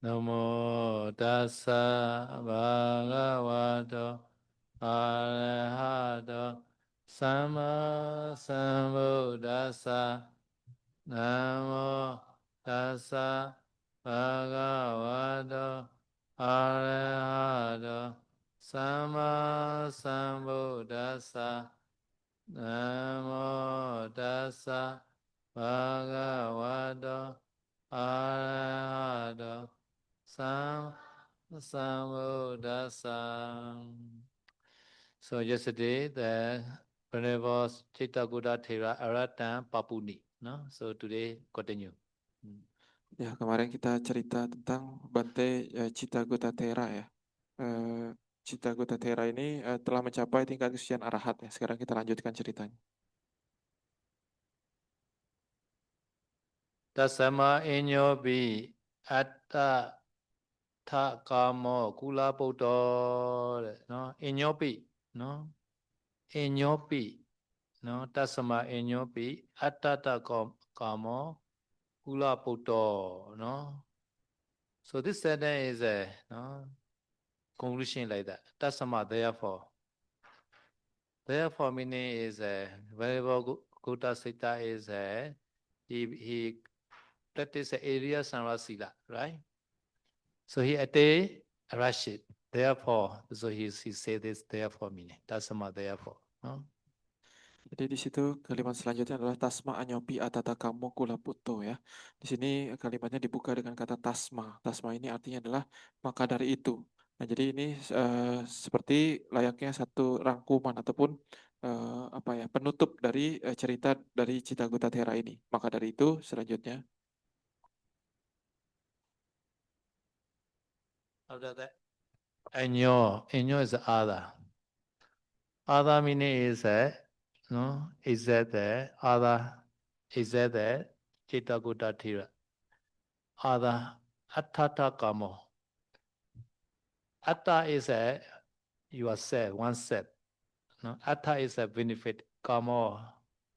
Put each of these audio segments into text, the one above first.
Namo tassa bhagavato arahato sama sambuddhassa. Namo tassa bhagavato arahato sama sambuddhassa. Namo tassa bhagavato arahato sambuddhassa. So yesterday the Venerable Chittakuta Thera Aratan Papuni. No? So today continue. Ya, kemarin kita cerita tentang Bante Cittagutta Thera ya. Cittagutta Thera ini telah mencapai tingkat kesucian arahat ya. Sekarang kita lanjutkan ceritanya. Tasama inyobi atta thakamo kula buddho. No? Inyobi. No? Inyobi. No? Tasama inyobi atta thakamo kula buddho. No? So this sentence is a conclusion like that. Tasama therefore. Therefore meaning is a Venerable Gutta Siddha is a he practice area Samara Sila, right? So he attained Rashid. Therefore, so he say this therefore meaning. Tasama therefore. No? Jadi di situ kalimat selanjutnya adalah tasma anyopi atata kamo kula puto ya. Di sini kalimatnya dibuka dengan kata tasma. Tasma ini artinya adalah maka dari itu. Nah, jadi ini seperti layaknya satu rangkuman ataupun apa ya, penutup dari cerita dari Cittagutta Thera ini. Maka dari itu selanjutnya After that, Anyo is other. Other meaning is a is that the other is that the Chittakuta Thira. Other Attata Kamo. Atta is a yourself, oneself. No? Atta is a benefit, kamo,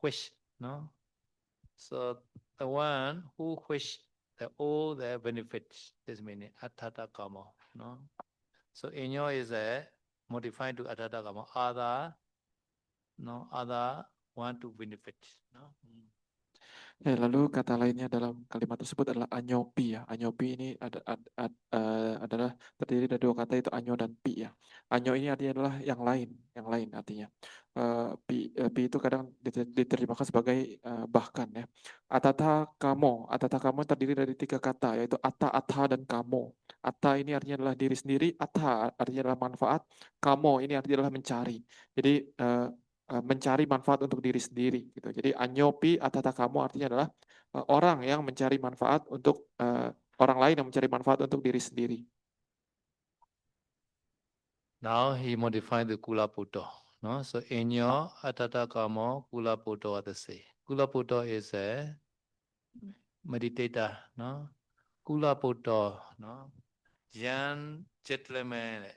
wish. No? So the one who wish all the benefits, this meaning attata kamo. No? So inyo is a modified to attata kamo. Other want to benefit. No? ya, lalu kata lainnya dalam kalimat tersebut adalah anyopi ya. Anyopi ini adalah terdiri dari dua kata, itu anyo dan pi ya. Anyo ini artinya adalah yang lain artinya. Pi itu kadang diterjemahkan sebagai bahkan ya. Atata kamo terdiri dari tiga kata, yaitu ata, atha, dan kamo. Ata ini artinya adalah diri sendiri, atha artinya adalah manfaat, kamo ini artinya adalah mencari. Jadi mencari manfaat untuk diri sendiri gitu. Jadi anyopi atata kamu artinya adalah orang yang mencari manfaat untuk orang lain yang mencari manfaat untuk diri sendiri. Now he modified the Kula Buddha. No? So inyo atata kamo Kula Buddha are the same. Kula Buddha is a meditator. No? Kula Buddha. No? Young gentleman,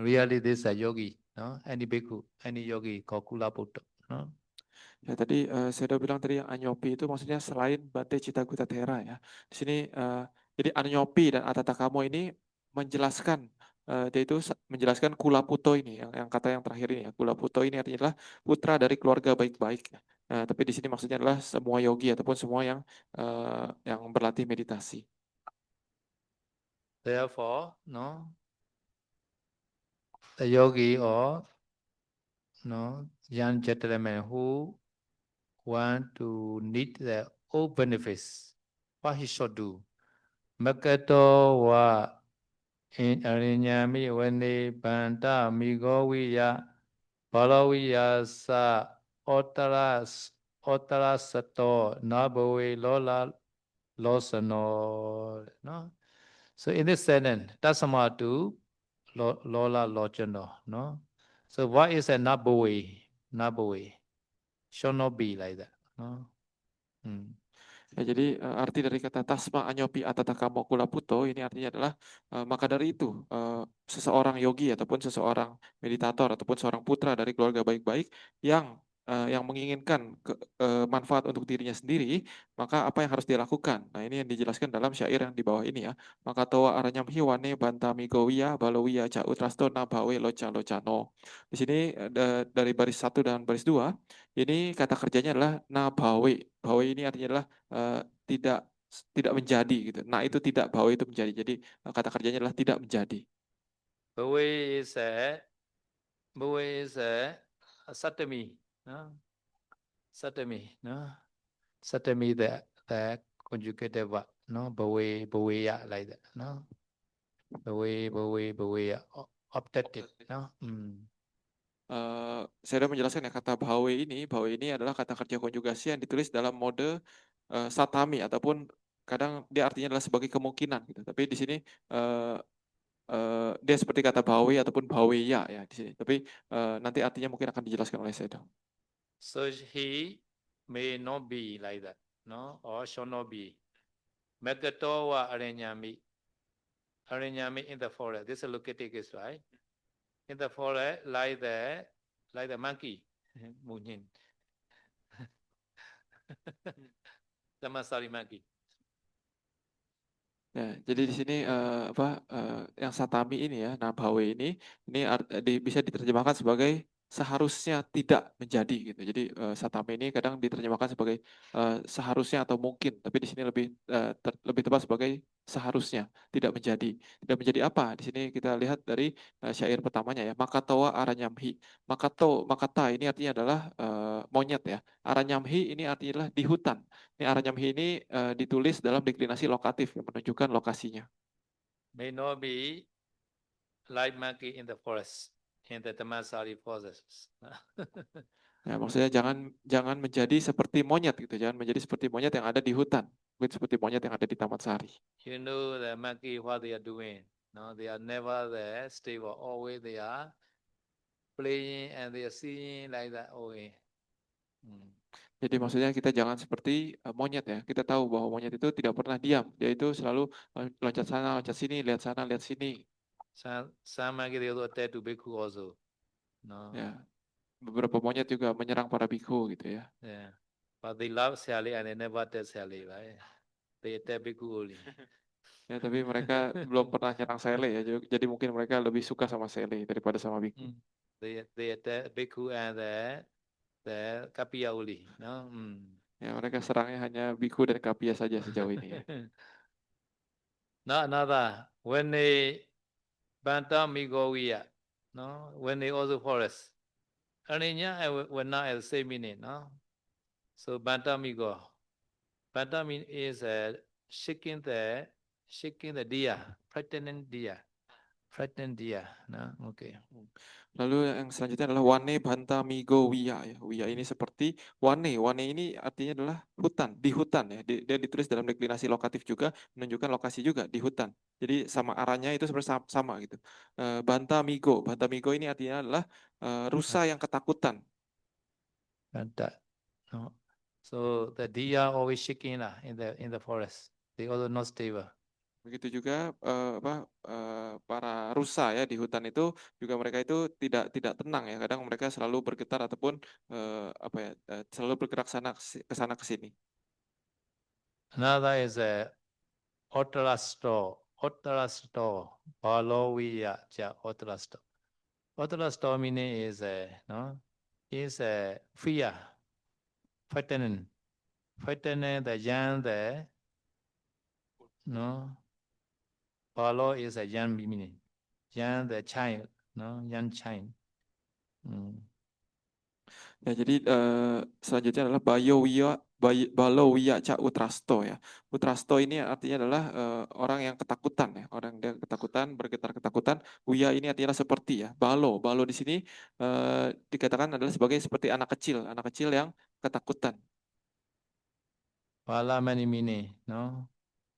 really this is a yogi, no? Any bhikkhu, any yogi called Kula Buddha, no? Ya, tadi saya udah bilang tadi yang anyopi itu maksudnya selain Bante Cittagutta Thera ya. Di sini jadi anyopi dan atata kamu ini menjelaskan yaitu menjelaskan Kula Puto ini yang kata yang terakhir ini ya. Kula Puto ini artinya adalah putra dari keluarga baik-baik. Tapi di sini maksudnya adalah semua yogi ataupun semua yang berlatih meditasi. Therefore, no, the yogi or no young gentleman who want to need their own benefits, what he should do? Makato wa in arinyami vane banta migoviya balaviya sa otara sato nabove lola losano. No? So in this sentence, tasama to lola lojano. No? So what is a nabove? Nabove should not be like that. No? Ya, jadi arti dari kata tasma anyopi atata kamo kula puto ini artinya adalah maka dari itu seseorang yogi ataupun seseorang meditator ataupun seorang putra dari keluarga baik-baik yang yang menginginkan manfaat untuk dirinya sendiri, maka apa yang harus dia lakukan? Nah, ini yang dijelaskan dalam syair yang di bawah ini ya. Maka toa aranyam hiwane bantami gowiya balowiya ca utrasto nabawe loca locano. Di sini dari baris 1 dan baris 2, ini kata kerjanya adalah nabawe. Bawe ini artinya adalah tidak menjadi gitu. Nah, itu tidak, bawe itu menjadi. Jadi kata kerjanya adalah tidak menjadi. Bhawe is a satami, no? Satami, no? Satami the conjugative verb, no? Bhaveya like that, no? Bhaveya, optative, no? Saya sudah menjelaskan ya, kata bawe ini adalah kata kerja konjugasi yang ditulis dalam mode satami, ataupun kadang dia artinya adalah sebagai kemungkinan gitu. Tapi di sini dia seperti kata bawe ataupun baweya ya di sini. Tapi nanti artinya mungkin akan dijelaskan oleh Sedo. So he may not be like that, no? Or shall not be. Megatowa Arenyami in the forest. This is located case, right? In the forest, like the monkey, Munyin. The Masari monkey. Ya, jadi di sini yang satami ini ya, nah bawe ini bisa diterjemahkan sebagai seharusnya tidak menjadi gitu. Jadi satami ini kadang diterjemahkan sebagai seharusnya atau mungkin, tapi di sini lebih tepat sebagai seharusnya tidak menjadi. Tidak menjadi apa? Di sini kita lihat dari syair pertamanya ya, makatawa aranyamhi. Makata ini artinya adalah monyet ya. Aranyamhi ini artinya adalah di hutan. Ini aranyamhi ini ditulis dalam deklinasi lokatif yang menunjukkan lokasinya. May not be like monkey in the forest, in the Dhammasari forests. Ya, maksudnya jangan menjadi seperti monyet gitu, jangan menjadi seperti monyet yang ada di hutan, bukan seperti monyet yang ada di Taman Sari. You know the monkey what they are doing. No, they are never there stable. Always they are playing and they are singing like that always. Jadi maksudnya kita jangan seperti monyet ya. Kita tahu bahwa monyet itu tidak pernah diam. Dia itu selalu loncat sana, loncat sini, lihat sana, lihat sini. Some monkey they also attack to bhikkhu also. No. Ya, beberapa monyet juga menyerang para bikhu gitu ya. Yeah. But they love Sally and they never attack Sally, right? They attack bhikkhu only. Ya, tapi mereka belum pernah nyerang Sele ya. Jadi mungkin mereka lebih suka sama Sele daripada sama bikhu. They attack bhikkhu and the kapiya only. No. Ya, mereka serangnya hanya bikhu dan kapiya saja sejauh ini ya. Now another, when they banta migowiya, no, when they also forest. Arinya will not have the same meaning, no. So banta migo. Banta mean is shaking the deer, frightening deer, no. Okay. Lalu yang selanjutnya adalah wane banta migo wiya ya. Wiya ini seperti wane. Wane ini artinya adalah hutan, di hutan ya. Dia ditulis dalam deklinasi lokatif juga, menunjukkan lokasi juga di hutan. Jadi sama arahnya itu sebenarnya sama gitu. Banta migo. Banta migo ini artinya adalah rusa yang ketakutan. Banta. No. So the deer always shaking in the forest. They also not stable. Begitu juga para rusa ya di hutan itu juga, mereka itu tidak tenang ya. Kadang mereka selalu bergetar ataupun selalu bergerak ke sana ke sini. Another is a Ottarasto, Balowiya, Ottarasto. Ottarasto meaning is a fear, frightening the young there. No, Balo is a young meaning, young the child, no, young child. Ya, jadi selanjutnya adalah Balowiya Ca Utrasto ya. Utrasto ini artinya adalah orang yang ketakutan ya, orang yang ketakutan, bergetar ketakutan. Wiya ini artinya seperti ya. Balo di sini dikatakan adalah seperti anak kecil yang ketakutan. Bala many meaning, no.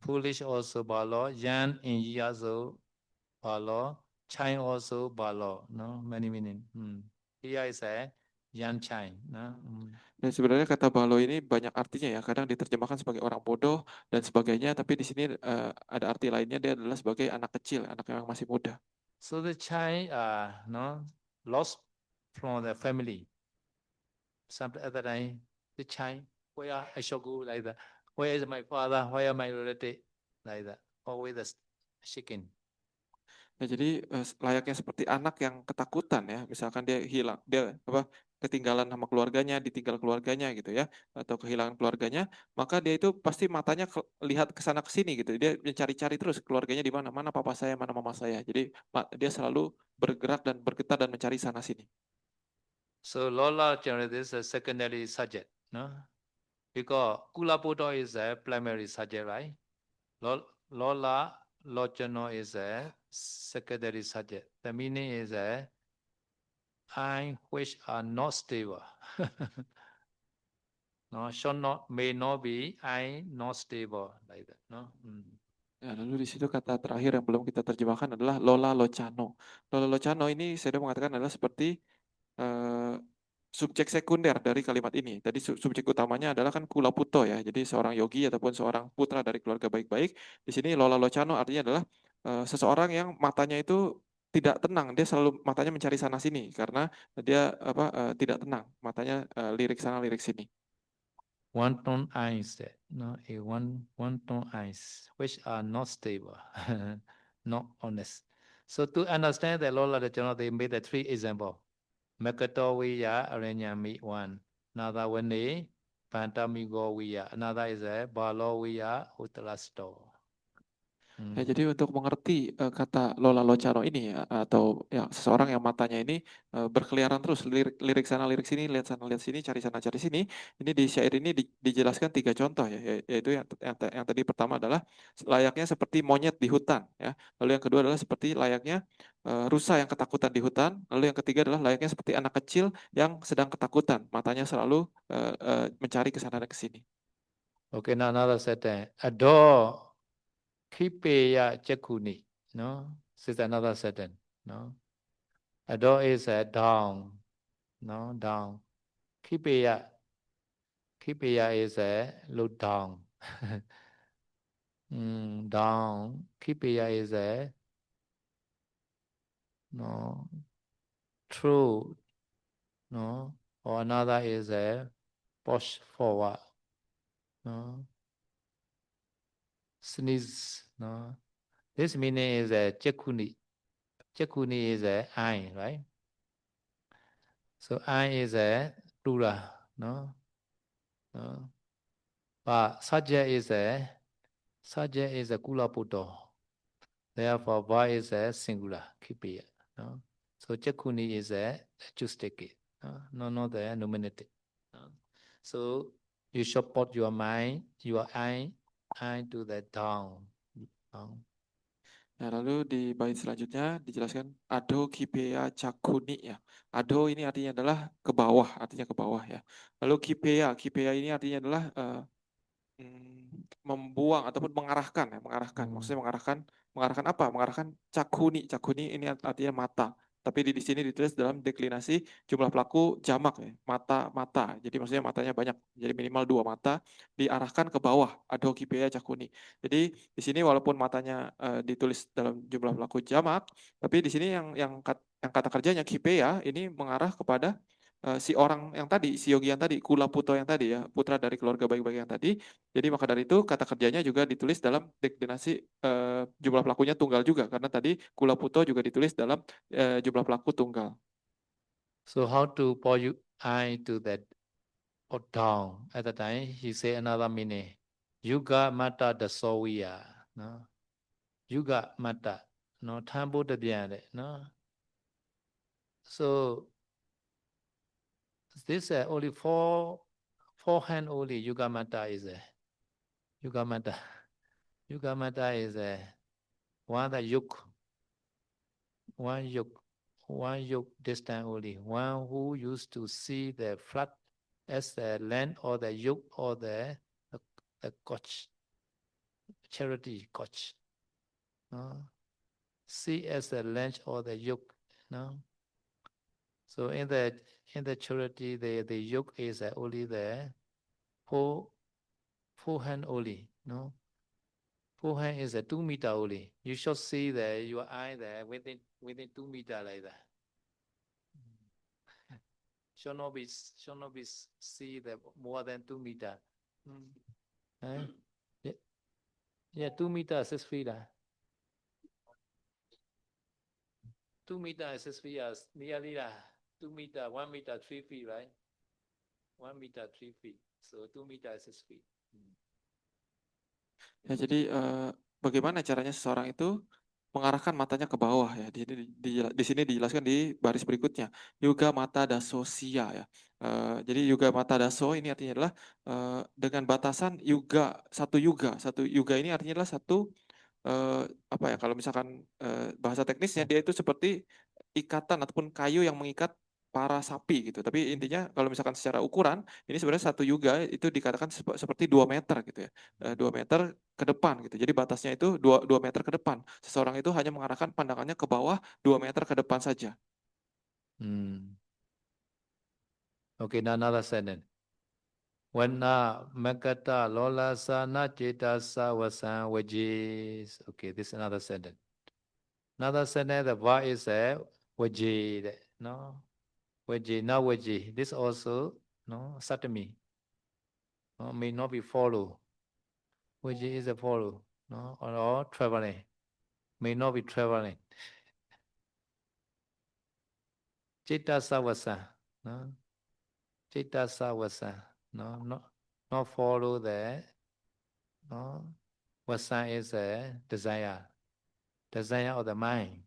Foolish also Balo, young in years also Balo, child also Balo, no, many meaning. Here is a young child, no. Dan sebenarnya kata balo ini banyak artinya ya. Kadang diterjemahkan sebagai orang bodoh dan sebagainya, tapi di sini ada arti lainnya, dia adalah sebagai anak kecil, anak yang masih muda. So the child lost from the family. Sometimes at the time, the child, where I shall go like that. Where is my father? Where are my relative? Like that. Always the shaking. Ya, jadi layaknya seperti anak yang ketakutan ya, misalkan dia hilang, dia apa ketinggalan sama keluarganya, ditinggal keluarganya gitu ya, atau kehilangan keluarganya, maka dia itu pasti matanya lihat ke sana ke sini gitu. Dia mencari-cari terus keluarganya di mana, mana papa saya, mana mama saya. Jadi dia selalu bergerak dan bergetar dan mencari sana sini. So Lola generally is a secondary subject, no? Because Kula Buddha is a primary subject, right? Lola Lochano is a secondary subject. The meaning is a I which are not stable. No, should not, may not be I not stable like that. No. Ya, lalu di situ kata terakhir yang belum kita terjemahkan adalah Lola Locano. Lola Locano ini saya sudah mengatakan adalah seperti subjek sekunder dari kalimat ini. Tadi subjek utamanya adalah kan Kula Puto ya. Jadi seorang yogi ataupun seorang putra dari keluarga baik-baik. Di sini Lola Locano artinya adalah seseorang yang matanya itu tidak tenang. Dia selalu matanya mencari sana sini karena dia tidak tenang. Matanya lirik sana lirik sini. One tone eyes, no, one tone eyes, which are not stable, not honest. So to understand the Lola the Journal, they made the three examples. Makato Viya Aranyami one. Another one is Pantamigo Viya. Another is a Balo Viya Utalasto. Ya, jadi untuk mengerti kata Lola Locano ini ya, atau ya seseorang yang matanya ini berkeliaran terus lirik sana lirik sini, lihat sana lihat sini, cari sana cari sini. Ini di syair ini dijelaskan 3 contoh ya, yaitu yang tadi pertama adalah layaknya seperti monyet di hutan ya. Lalu yang kedua adalah seperti layaknya rusa yang ketakutan di hutan. Lalu yang ketiga adalah layaknya seperti anak kecil yang sedang ketakutan, matanya selalu mencari ke sana dan ke sini. Okay, now another sentence. Adore Kipeya Chakuni. No, this is another sentence. No, Adore is a down. No, down. Kipeya is a look down. Down. Kipeya is a no true. No, or another is a push forward. No, sneeze. No, this meaning is a chakuni. Chakuni is a eye, right? So eye is a plural. No, no. But subject is a kula puto. Therefore, va is a singular. Keep it. No? So chakuni is a acoustic. No, not the nominative. No? So you should put your mind, your eye to the down. Nah, lalu di bait selanjutnya dijelaskan ado kipeya cakuni ya. Ado ini artinya adalah ke bawah, artinya ke bawah ya. Lalu kipeya ini artinya adalah membuang ataupun mengarahkan ya, mengarahkan. Maksudnya mengarahkan apa? Mengarahkan cakuni. Cakuni ini artinya mata. Tapi di sini ditulis dalam deklinasi jumlah pelaku jamak ya, mata. Jadi maksudnya matanya banyak. Jadi minimal 2 mata diarahkan ke bawah. Ado kipeya cakuni. Jadi di sini walaupun matanya ditulis dalam jumlah pelaku jamak, tapi di sini yang kata kerjanya kipeya ini mengarah kepada si orang yang tadi, si yogi yang tadi, Kula Puto yang tadi ya, putra dari keluarga baik-baik yang tadi. Jadi maka dari itu kata kerjanya juga ditulis dalam deklinasi jumlah pelakunya tunggal juga, karena tadi Kula Puto juga ditulis dalam jumlah pelaku tunggal. So how to put you eye to that or down? At the time, he say another meaning. Yuga mata the soviya. No? Yuga mata. No, tambo de bian. No. So this only four hand only. Yugamata is a Yugamata. Yugamata is a one that one yuk distance only. One who used to see the flood as the land or the yuk or the coach, charity coach. No? See as the land or the yuk. No. So in the charity, the yuk is only the four hand only. No. Forehand is a 2 meter only. You should see your eye there within 2 meter like that. should not be see the more than 2 meter. Eh? Yeah, 2 meter 6 feet. 2 meter 6 feet is nearly 2 meter, 1 meter 3 feet, right? 1 meter 3 feet. So 2 meter 6 feet. Ya, jadi bagaimana caranya seseorang itu mengarahkan matanya ke bawah ya. Di sini dijelaskan di baris berikutnya. Yuga mata daso sia ya. Jadi yuga mata daso ini artinya adalah dengan batasan yuga, satu yuga. Satu yuga ini artinya adalah satu apa ya, kalau misalkan bahasa teknisnya dia itu seperti ikatan ataupun kayu yang mengikat para sapi gitu. Tapi intinya kalau misalkan secara ukuran ini sebenarnya satu yuga itu dikatakan seperti 2 meter gitu ya. 2 meter ke depan gitu. Jadi batasnya itu 2 meter ke depan. Seseorang itu hanya mengarahkan pandangannya ke bawah 2 meter ke depan saja. Okay, now another sentence. Wana makata lola sana cetasa wasan wajis. Okay, this is another sentence. Another sentence, the verb is waji. No, waji, not waji. This also no satami. No, may not be follow. Waji is a follow. No, or traveling. May not be traveling. Cetasa wasan. No, cetasa wasan. No, not follow the. No, wasan is a desire. Desire of the mind.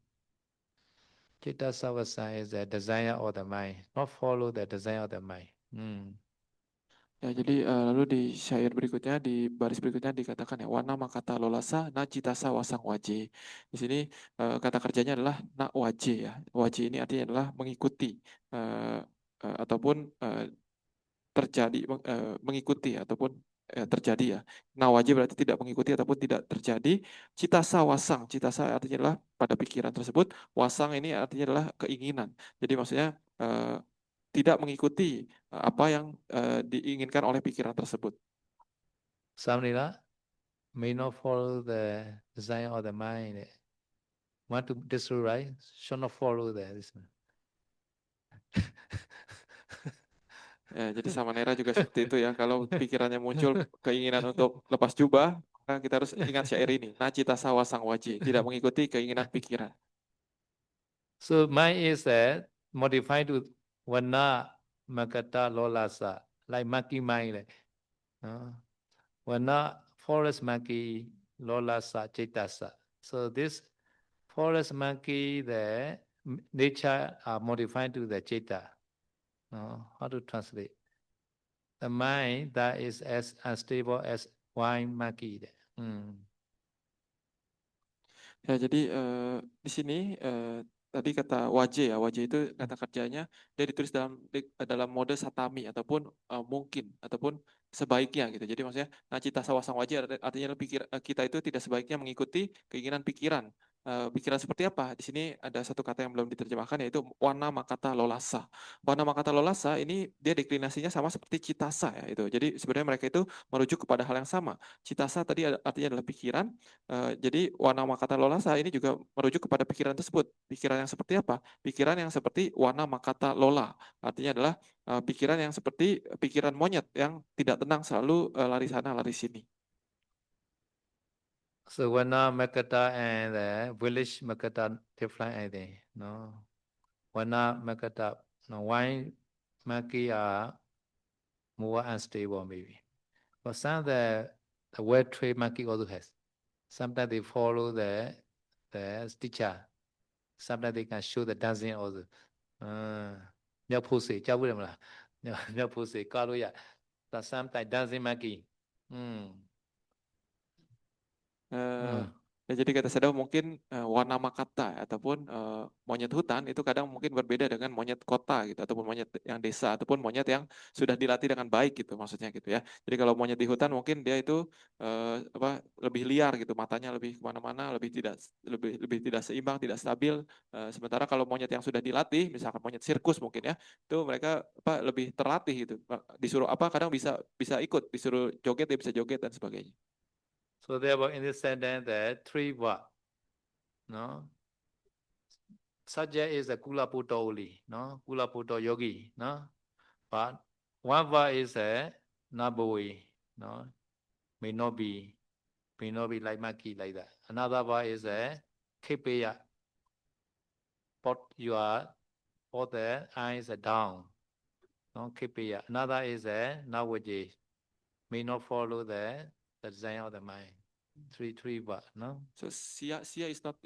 Citta savasa is the desire of the mind, not follow the desire of the mind. Ya, jadi lalu di syair berikutnya, di baris berikutnya dikatakan ya, wana makata lolasa na citasa wasang waje. Di sini kata kerjanya adalah na waje ya. Waje ini artinya adalah mengikuti ataupun terjadi, mengikuti ataupun terjadi ya. Nah waje berarti tidak mengikuti ataupun tidak terjadi. Citasa wasang, citasa artinya adalah pada pikiran tersebut. Wasang ini artinya adalah keinginan. Jadi maksudnya tidak mengikuti apa yang diinginkan oleh pikiran tersebut. Samnila may not follow the desire of the mind. Want to destroy, right? Should not follow this. Ya, jadi Samanera juga seperti itu ya. Kalau pikirannya muncul keinginan untuk lepas jubah, maka kita harus ingat syair ini. Nacita sawasang waji, tidak mengikuti keinginan pikiran. So mind is modified to wana makata lolasa, like monkey mind. Wana forest monkey lolasa cetasa. So this forest monkey, the nature are modified to the citta. How to translate? The mind that is as unstable as wild monkey. Ya, jadi di sini tadi kata waje ya, waje itu kata kerjanya dia ditulis dalam mode satami ataupun mungkin ataupun sebaiknya gitu. Jadi maksudnya nacita sawasang waje artinya kita itu tidak sebaiknya mengikuti keinginan pikiran. Pikiran seperti apa? Di sini ada satu kata yang belum diterjemahkan yaitu wana makata lolasa. Wana makata lolasa ini dia deklinasinya sama seperti citasa ya itu. Jadi sebenarnya mereka itu merujuk kepada hal yang sama. Citasa tadi artinya adalah pikiran. Jadi wana makata lolasa ini juga merujuk kepada pikiran tersebut. Pikiran yang seperti apa? Pikiran yang seperti wana makata lola. Artinya adalah pikiran yang seperti pikiran monyet yang tidak tenang, selalu lari sana lari sini. So wana makata and the village makata different, I think. No, wana makata, no, wine monkey are more unstable maybe. But some of the wet trade monkey also has. Sometimes they follow the teacher. Sometimes they can show the dancing also. မြောက်ဖို့စေကြားဘူးတယ်မလားမြောက်ဖို့စေကားလို့ရ sometimes dancing monkey. Ya, jadi kata Sadao mungkin wana makata ataupun monyet hutan itu kadang mungkin berbeda dengan monyet kota gitu ataupun monyet yang desa ataupun monyet yang sudah dilatih dengan baik gitu maksudnya gitu ya. Jadi kalau monyet di hutan mungkin dia itu lebih liar gitu, matanya lebih kemana-mana, lebih tidak seimbang, tidak stabil. Sementara kalau monyet yang sudah dilatih, misalkan monyet sirkus mungkin ya, itu mereka lebih terlatih gitu. Disuruh kadang bisa ikut, disuruh joget dia bisa joget dan sebagainya. So therefore, in this sentence, there are 3 words. No, subject is a Kulaputo only. No, Kulaputo yogi. No, But one word is a nabawi, no, may not be like maki like that. Another word is a kipeya. Put your put the eyes down, no kipeya. Another is a nawaji, may not follow the design of the mind. Three word, no. So sia is not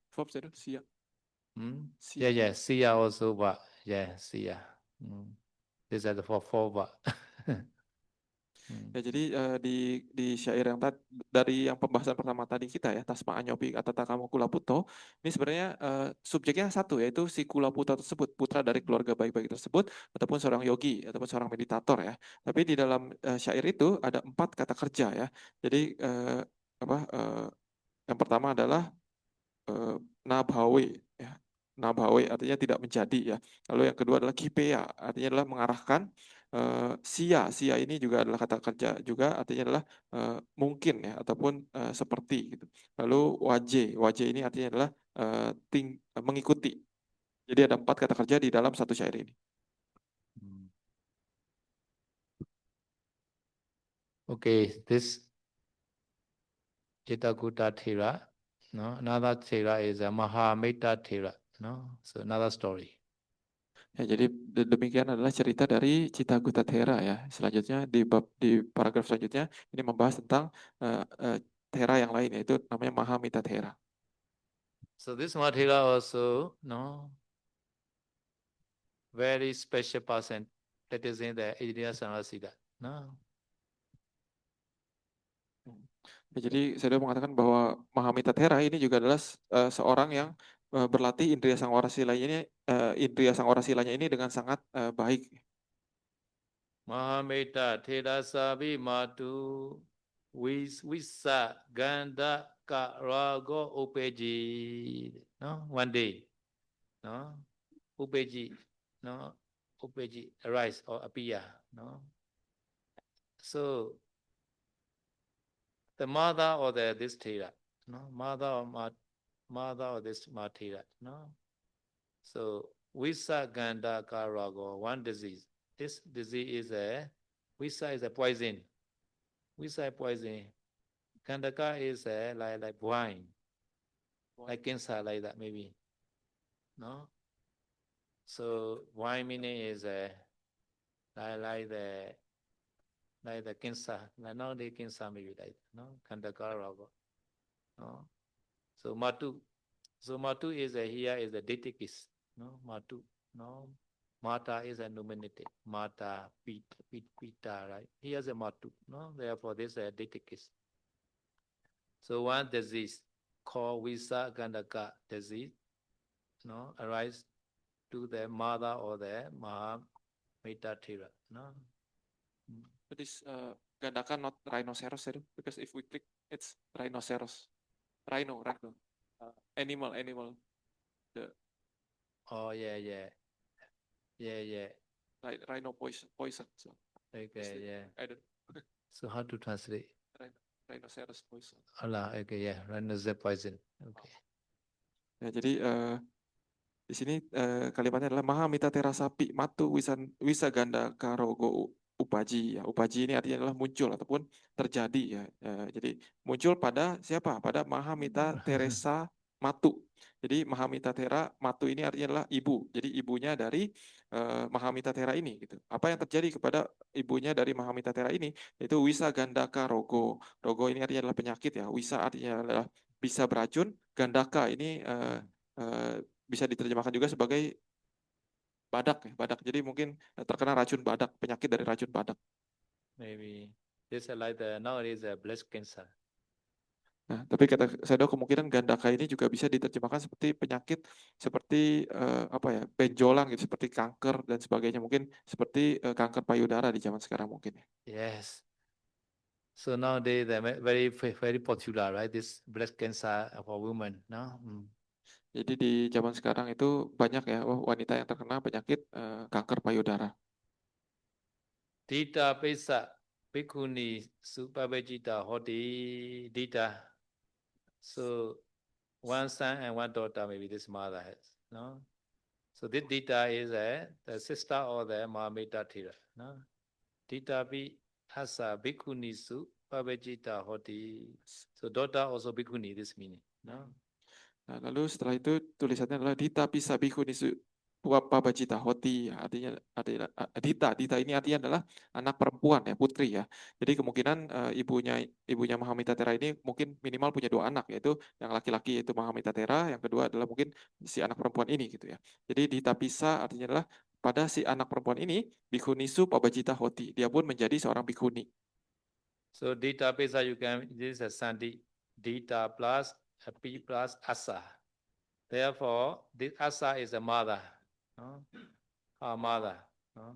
verb, Sir. Sia. Yeah, yeah. Siya also word. Yeah, siya. These are the four word. Ya, jadi di syair yang dari yang pembahasan pertama tadi kita ya, Tasma Anyopi atau Takamu Kulaputo, ini sebenarnya subjeknya satu, yaitu si Kulaputo tersebut, putra dari keluarga baik-baik tersebut, ataupun seorang yogi, ataupun seorang meditator ya. Tapi di dalam syair itu ada 4 kata kerja ya. Jadi yang pertama adalah nabhawe ya. Nabhawe artinya tidak menjadi ya. Lalu yang kedua adalah kipeya, artinya adalah mengarahkan. Sia ini juga adalah kata kerja juga, artinya adalah mungkin ya, ataupun seperti gitu. Lalu waje ini artinya adalah mengikuti. Jadi ada 4 kata kerja di dalam satu syair ini. Okay, this Chittakuta Thera, no. Another Thera is a Mahameta Thera, no. So another story. Ya, jadi demikian adalah cerita dari Cittagutta Thera ya. Selanjutnya di paragraf selanjutnya ini membahas tentang Thera yang lain, yaitu namanya Mahamita Thera. So this Mahathera also, no, very special person that is in the Indira Sanghasida, no. Ya, jadi saya sudah mengatakan bahwa Mahamita Thera ini juga adalah seorang yang berlatih indriya sangwara silanya ini dengan sangat baik. Mahameta Thera Sabi Matu Visa Ganda Karago Upeji, no, one day, no, Upeji, no, Upeji arise or appear, no. So the mother or this Thera, no, mother or this Mathera, no. So Visa Ganda Karago, one disease. This disease is Visa is a poison. Visa is poison. Gandaka is like wine, like cancer, like that maybe. No. So wine meaning is like the cancer, like nowadays cancer maybe like no Gandaka Rago. No. So Matu. So Matu is here is the deticus. No, Matu. No. Mata is a nominative. Mata, Pita, right? Here's a Matu. No, therefore this is a deticus. So one disease called Visa Gandaka disease, no, arise to the mother or the Mahameta Thera. No. But is Gandaka not rhinoceros, because if we click it's rhinoceros. Rhino. Animal. Oh yeah. Like rhino poison. So. Okay, yeah. I don't. So how to translate? Rhinoceros poison. Allah, okay, yeah, rhinoceros poison. Okay. Ya, jadi di sini kalimatnya adalah Mahamita Thera Sapi Matu Wisa Ganda Karogo Upaji. Ya, Upaji ini artinya adalah muncul ataupun terjadi ya. Jadi muncul pada siapa? Pada Mahamita Teresa Matu. Jadi Mahamita Thera Matu ini artinya adalah ibu. Jadi ibunya dari Mahamita Thera ini gitu. Apa yang terjadi kepada ibunya dari Mahamita Thera ini? Yaitu Wisa Gandaka Rogo. Rogo ini artinya adalah penyakit ya. Wisa artinya adalah bisa beracun. Gandaka ini bisa diterjemahkan juga sebagai badak ya, badak. Jadi mungkin terkena racun badak, penyakit dari racun badak. Maybe this is like nowadays breast cancer. Nah, tapi kata saya kemungkinan Gandaka ini juga bisa diterjemahkan seperti penyakit seperti benjolan gitu, seperti kanker dan sebagainya, mungkin seperti kanker payudara di zaman sekarang mungkin ya. Yes. So nowadays they're very popular, right? This breast cancer for women, no? Jadi di zaman sekarang itu banyak ya wanita yang terkena penyakit kanker payudara. Dita Pesa Bhikkhuni Supavejita Hoti Dita. So one son and one daughter maybe this mother has, no? So this Dita is the sister of the Mahamita Thera. No? Dita bi asa bhikkhuni su pavajita hoti. So daughter also bhikkhuni, this meaning. No? Nah, lalu setelah itu tulisannya adalah Dita Pisa Bhikkhunisu Pabajita Hoti, artinya Dita ini artinya adalah anak perempuan ya, putri ya. Jadi kemungkinan ibunya Mahamita Thera ini mungkin minimal punya 2 anak, yaitu yang laki-laki yaitu Mahamita Thera, yang kedua adalah mungkin si anak perempuan ini gitu ya. Jadi Dita Pisa artinya adalah pada si anak perempuan ini Bhikkhunisu Pabajita Hoti, dia pun menjadi seorang bhikkhuni. So Dita Pesa you can, this is a Sandi. Dita plus a P plus Asa. Therefore, this Asa is a mother. No? Her mother. No?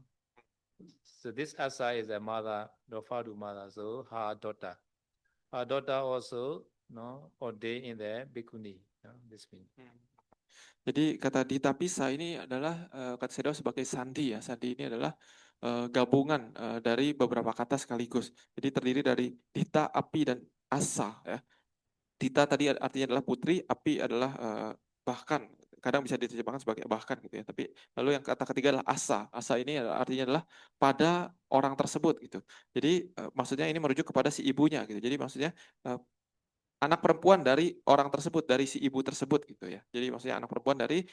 So this Asa is a mother, Dofadu mother, so her daughter. Her daughter also ordained in the Bhikkhuni. No? This means. Jadi kata Dita Pisa ini adalah kata saya sebagai sandi ya. Sandi ini adalah gabungan dari beberapa kata sekaligus. Jadi terdiri dari Dita, Api, dan Asa ya. Dita tadi artinya adalah putri, Api adalah bahkan, kadang bisa diterjemahkan sebagai bahkan gitu ya. Tapi lalu yang kata ketiga adalah Asa. Asa ini artinya adalah pada orang tersebut gitu. Jadi maksudnya ini merujuk kepada si ibunya gitu. Jadi maksudnya anak perempuan dari orang tersebut, dari si ibu tersebut gitu ya. Jadi maksudnya anak perempuan dari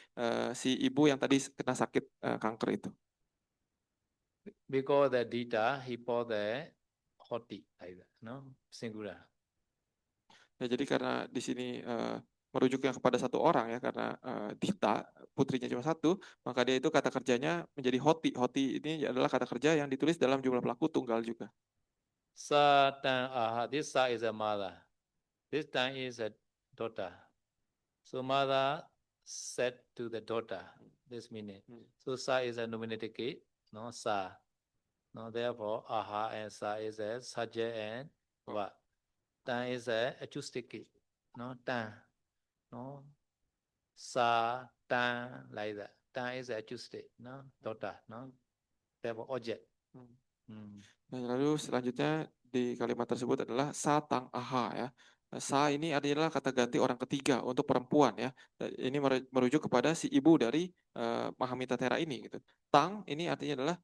si ibu yang tadi kena sakit kanker itu. Because the Dita, he bought the Hoti, like that, no? Singular. Ya, jadi karena di sini merujuknya kepada satu orang ya, karena Dita putrinya cuma satu, maka dia itu kata kerjanya menjadi Hoti. Hoti ini adalah kata kerja yang ditulis dalam jumlah pelaku tunggal juga. Satan aha, this Sa is a mother. This time is a daughter. So mother said to the daughter, this meaning. So Sa is a nominative case, no? Sa. No, therefore, aha and Sa is a subject and what? Tan is a acoustic case, no? Tan, no? Sa, tan, like that. Tan is acoustic, no? Daughter, no? Therefore, object. Nah, lalu selanjutnya di kalimat tersebut adalah sa tang aha ya. Sa ini adalah kata ganti orang ketiga untuk perempuan ya. Ini merujuk kepada si ibu dari Mahamita Thera ini gitu. Tang ini artinya adalah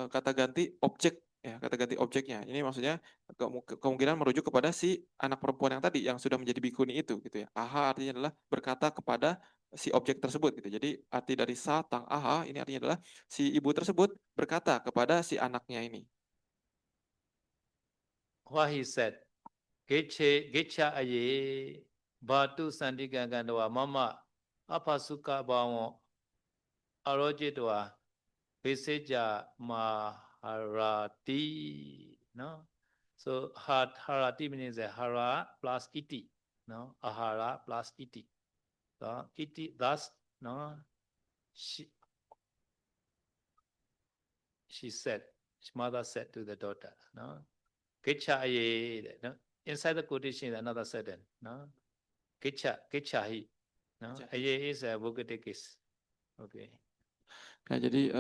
kata ganti objek ya, kata ganti objeknya. Ini maksudnya kemungkinan merujuk kepada si anak perempuan yang tadi yang sudah menjadi bikuni itu gitu ya. Aha artinya adalah berkata kepada si objek tersebut gitu. Jadi arti dari sa tang aha ini artinya adalah si ibu tersebut berkata kepada si anaknya ini. What he said, Gecha aye, Batu Sandigangandawa, Mama, Apasuka Bawo, Arojidwa, Beseja Maharati, no? So Harati means Hara plus iti, no? Ahara plus iti. So iti, thus, no? She said, his mother said to the daughter, no? Gecha aye, no? Inside the quotation is another sentence, no? Gecha hi, no? Aye is a vocative. Okay. Nah, jadi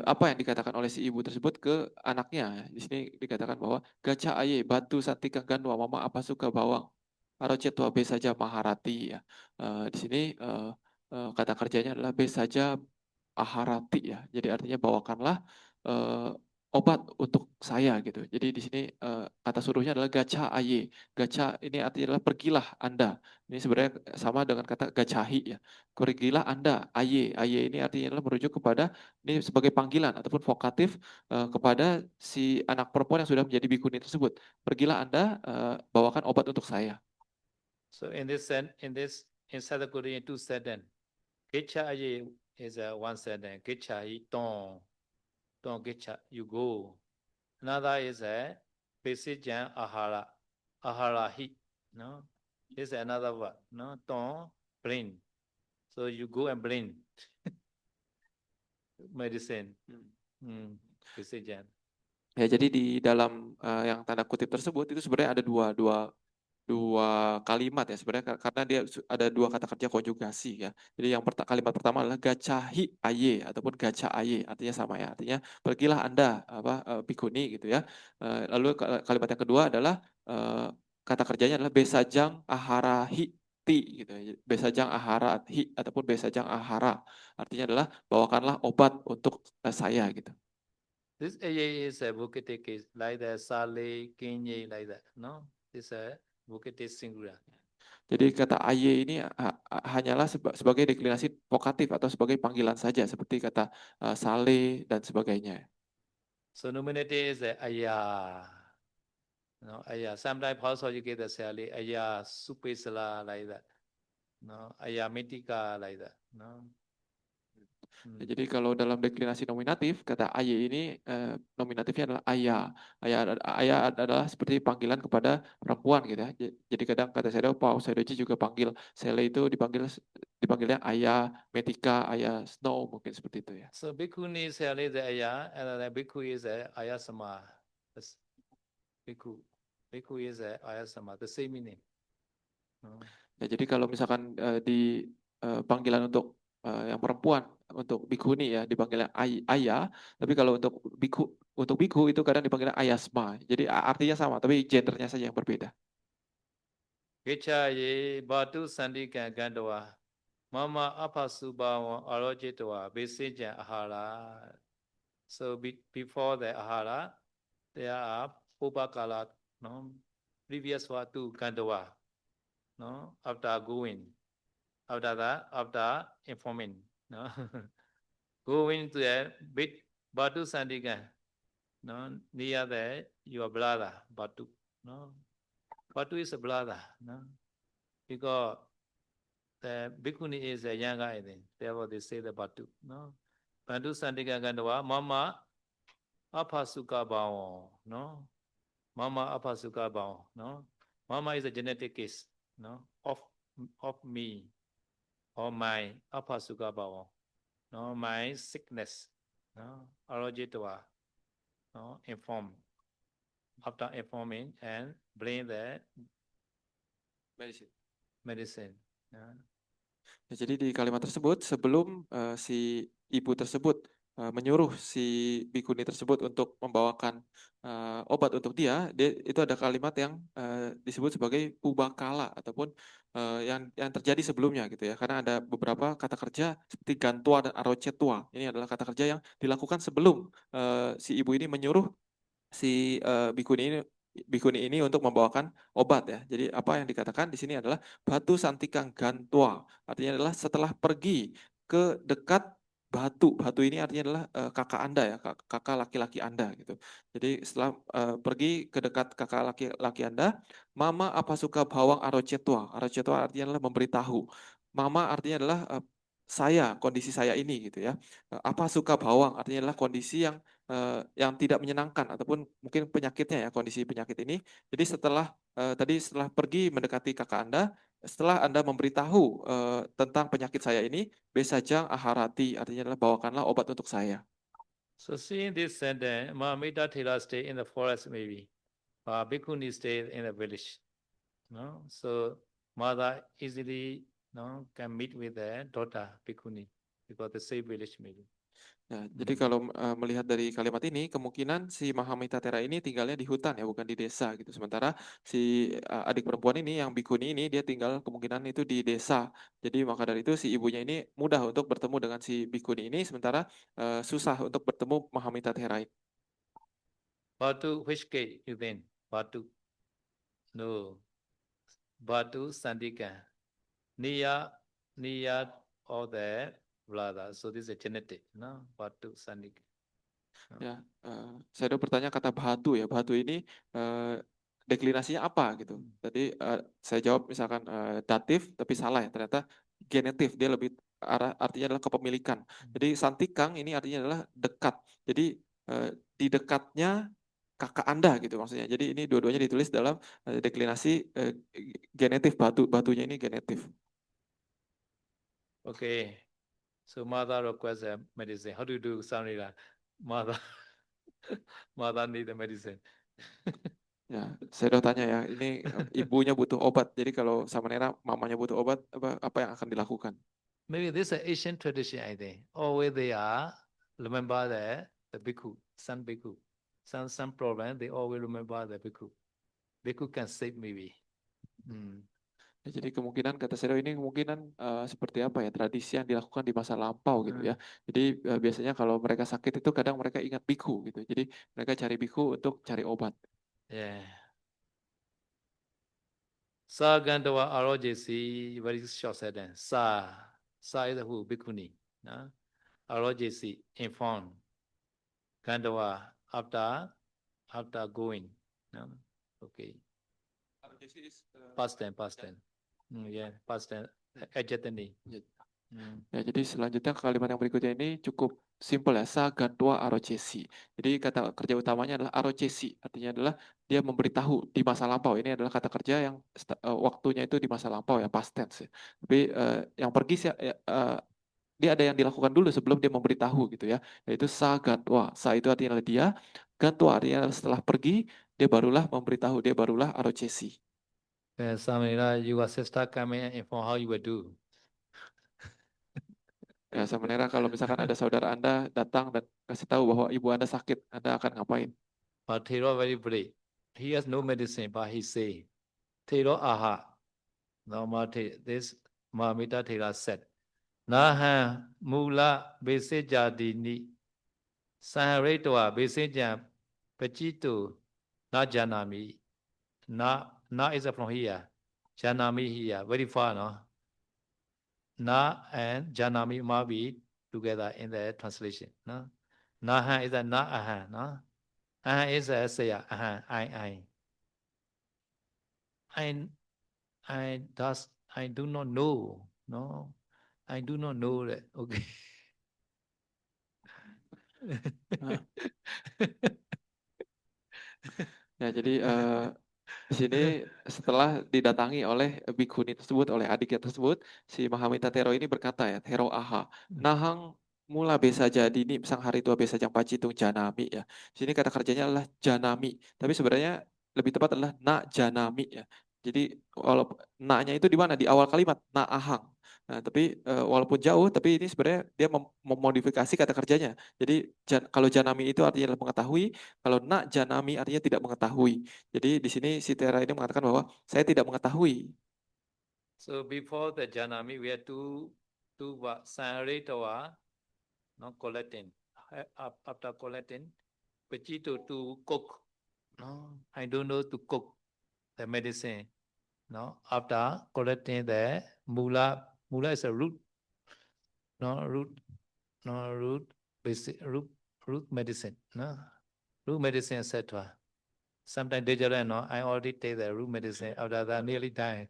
apa yang dikatakan oleh si ibu tersebut ke anaknya? Di sini dikatakan bahwa gacha aye batu santika ganwa mama apa suka bawang. Arocet tua be saja maharati ya. Di sini kata kerjanya adalah be saja aharati ya. Jadi artinya bawakanlah obat untuk saya gitu. Jadi di sini kata suruhnya adalah gacha aye. Gacha ini artinya adalah pergilah Anda. Ini sebenarnya sama dengan kata gacahi ya. Pergilah Anda, aye. Aye ini artinya adalah merujuk kepada ini sebagai panggilan ataupun vokatif kepada si anak perempuan yang sudah menjadi bikuni tersebut. Pergilah Anda bawakan obat untuk saya. So in this inside the Korean two sentence, Gecha aye is one sentence. Gecha hi ton gecha, you go. Another is a Besijan ahara. Ahara hi. No? This is another word. No? Ton bring. So you go and bring medicine. Besijan. Ya, jadi di dalam yang tanda kutip tersebut itu sebenarnya ada dua kalimat ya sebenarnya, karena dia ada 2 kata kerja konjugasi ya. Jadi yang kalimat pertama adalah gacahi aye ataupun gacha aye, artinya sama ya, artinya pergilah Anda bikuni gitu ya. Lalu kalimat yang kedua adalah kata kerjanya adalah besajang aharahi ti gitu ya. Besajang ahara hi ataupun besajang ahara. Artinya adalah bawakanlah obat untuk saya gitu. This aya is a vocative case, like the sale, kinye, like that. No, this is a vocative singular. Jadi kata aye ini hanyalah sebagai deklinasi vokatif atau sebagai panggilan saja seperti kata sale dan sebagainya. So nominative is a aya. No, aya. Sometimes also you get the sale, aya supesala, like that. No, aya mitika, like that. No. Ya, jadi kalau dalam deklinasi nominatif, kata aye ini nominatifnya adalah ayah. Ayah adalah seperti panggilan kepada perempuan gitu ya. Jadi kadang kata Sedo, Pau Sedoji juga panggil Sele itu dipanggilnya ayah, Metika, ayah Snow mungkin seperti itu ya. So bhikkhuni sale the aya, and then bhikkhu is a aya sama. Bhikkhu. Bhikkhu is a aya sama, the same meaning. No. Ya, jadi kalau misalkan di panggilan untuk yang perempuan untuk bikuni ya dipanggilnya ayah, tapi kalau untuk biku itu kadang dipanggilnya ayasma. Jadi artinya sama, tapi gendernya saja yang berbeda. Gecha ye batu sandika gandawa. Mama apa subawa arojitwa beseja ahara. So before the ahara, there are Pubakala, no? Previous one to Gandawa, no? After going. After that, after informing, no? Going to a bit Batu Sandigan, no? Near there, your brother, Batu, no? Batu is a brother, no? Because the Bhikkhuni is a younger, I think. Therefore, they say the Batu, no? Batu Sandigan Gandawa, Mama Apasuka Bao, no? Mama Apasuka Bao, no? Mama is a genetic case, no? Of me or my Apasuka Bao, no? My sickness, no? Arojitwa, no? Inform. After informing and bring the medicine. No? Ya, jadi di kalimat tersebut sebelum si ibu tersebut menyuruh si bikuni tersebut untuk membawakan obat untuk dia itu ada kalimat yang disebut sebagai ubakala ataupun yang terjadi sebelumnya gitu ya. Karena ada beberapa kata kerja seperti gantua dan arocetua. Ini adalah kata kerja yang dilakukan sebelum si ibu ini menyuruh si bikuni ini untuk membawakan obat ya. Jadi apa yang dikatakan di sini adalah batu santikang gantua. Artinya adalah setelah pergi ke dekat batu. Batu ini artinya adalah kakak Anda ya, kakak laki-laki Anda gitu. Jadi setelah pergi ke dekat kakak laki-laki Anda, mama apa suka bawang arocetua. Arocetua artinya adalah memberitahu. Mama artinya adalah saya, kondisi saya ini gitu ya. Apa suka bawang artinya adalah kondisi yang tidak menyenangkan ataupun mungkin penyakitnya ya, kondisi penyakit ini. Jadi setelah setelah pergi mendekati kakak Anda, setelah Anda memberitahu tentang penyakit saya ini, besajang aharati artinya adalah bawakanlah obat untuk saya. So seeing this sentence, Mahamita Thera stay in the forest maybe. Bhikkhuni stay in the village. No? So mother easily, no, can meet with the daughter Bhikkhuni because the same village maybe. Nah, jadi kalau melihat dari kalimat ini, kemungkinan si Mahamita Thera ini tinggalnya di hutan ya, bukan di desa gitu. Sementara si adik perempuan ini yang bikuni ini dia tinggal kemungkinan itu di desa. Jadi maka dari itu si ibunya ini mudah untuk bertemu dengan si bikuni ini, sementara susah untuk bertemu Mahamita Thera ini. Batu, which gate you think? Batu. No. Batu Sandika. Near all the brother. So this is a genetic, no? Batu Sandika. Ya, saya udah bertanya kata batu ya. Batu ini deklinasinya apa gitu. Tadi saya jawab misalkan datif tapi salah ya. Ternyata genetif, dia lebih artinya adalah kepemilikan. Jadi santikang ini artinya adalah dekat. Jadi di dekatnya kakak Anda gitu maksudnya. Jadi ini dua-duanya ditulis dalam deklinasi genetif, batunya ini genetif. Okay. So mother requests a medicine. How do you do Samrila? Mother need the medicine. Ya, saya udah tanya ya, ini ibunya butuh obat. Jadi kalau Samanera mamanya butuh obat, apa yang akan dilakukan? Maybe this is an Asian tradition, I think. Always they are remember the bhikkhu, some bhikkhu. Some problem, they always remember the bhikkhu. Bhikkhu can save maybe. Ya, jadi kemungkinan kata Sedo ini kemungkinan seperti apa ya, tradisi yang dilakukan di masa lampau gitu ya. Jadi biasanya kalau mereka sakit itu kadang mereka ingat biku gitu. Jadi mereka cari biku untuk cari obat. Yeah. Sa Gandawa Arojesi, very short sentence. Sa is who? Bhikkhuni. No? Arojesi, informed. Gandawa, after going. No? Okay. Past tense. Yeah, past tense. Ajatani. Ya, jadi selanjutnya kalimat yang berikutnya ini cukup simpel ya, sa gandwa arocesi. Jadi kata kerja utamanya adalah arocesi, artinya adalah dia memberitahu di masa lampau. Ini adalah kata kerja yang waktunya itu di masa lampau ya, past tense ya. Tapi yang pergi sih dia ada yang dilakukan dulu sebelum dia memberitahu gitu ya, yaitu sa gandwa. Sa itu artinya adalah dia, gandwa artinya adalah setelah pergi dia barulah memberitahu, dia barulah arocesi. Samira, your sister come and inform how you will do. Ya, sebenarnya kalau misalkan ada saudara Anda datang dan kasih tahu bahwa ibu Anda sakit, Anda akan ngapain? But Thero very brave. He has no medicine, but he say, Thero aha. Normal this Mahamita Thera said, Naha mula besejadini Saharetwa beseja Pachito na janami. Na is from here. Janami here. Very far, no? Na and Janami might be together in the translation. No? Naha is a na aha, no? Aha is a say aha, I. I do not know. No, I do not know that. Okay. Ya, jadi di sini setelah didatangi oleh bikuni tersebut, oleh adiknya tersebut, si Mahamita Tero ini berkata ya, Tero aha, nahang mula besa jadi ini sang hari tua besa jang pacitung janami ya. Di sini kata kerjanya adalah janami, tapi sebenarnya lebih tepat adalah na janami ya. Jadi walaupun na-nya itu di mana? Di awal kalimat, na ahang. Nah, tapi walaupun jauh, tapi ini sebenarnya dia memodifikasi kata kerjanya. Jadi kalau janami itu artinya adalah mengetahui, kalau na janami artinya tidak mengetahui. Jadi di sini si Tera ini mengatakan bahwa saya tidak mengetahui. So before the Janami, we have two what? Sanritawa, no, collecting. After collecting, Pachito to cook. No, I don't know to cook the medicine. No, after collecting the mula is a root. No, basic root medicine. No, root medicine, etc. Sometimes dangerous, no, I already take the root medicine after that nearly dying.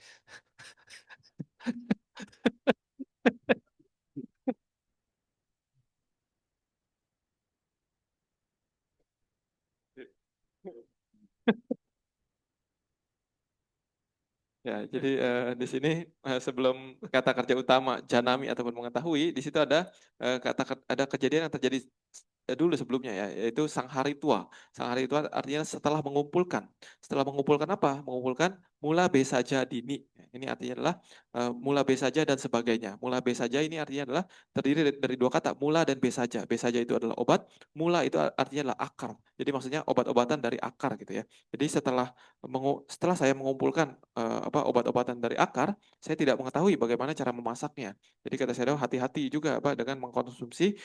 Ya, jadi di sini sebelum kata kerja utama janami ataupun mengetahui, di situ ada ada kejadian yang terjadi dulu sebelumnya ya, yaitu sang hari tua. Sang hari tua artinya setelah mengumpulkan. Setelah mengumpulkan apa? Mengumpulkan mula B saja dini. Ini artinya adalah mula B saja dan sebagainya. Mula B saja ini artinya adalah terdiri dari dua kata, mula dan B saja. B saja itu adalah obat, mula itu artinya adalah akar. Jadi maksudnya obat-obatan dari akar gitu ya. Jadi setelah saya mengumpulkan obat-obatan dari akar, saya tidak mengetahui bagaimana cara memasaknya. Jadi kata saya hati-hati juga dengan mengkonsumsi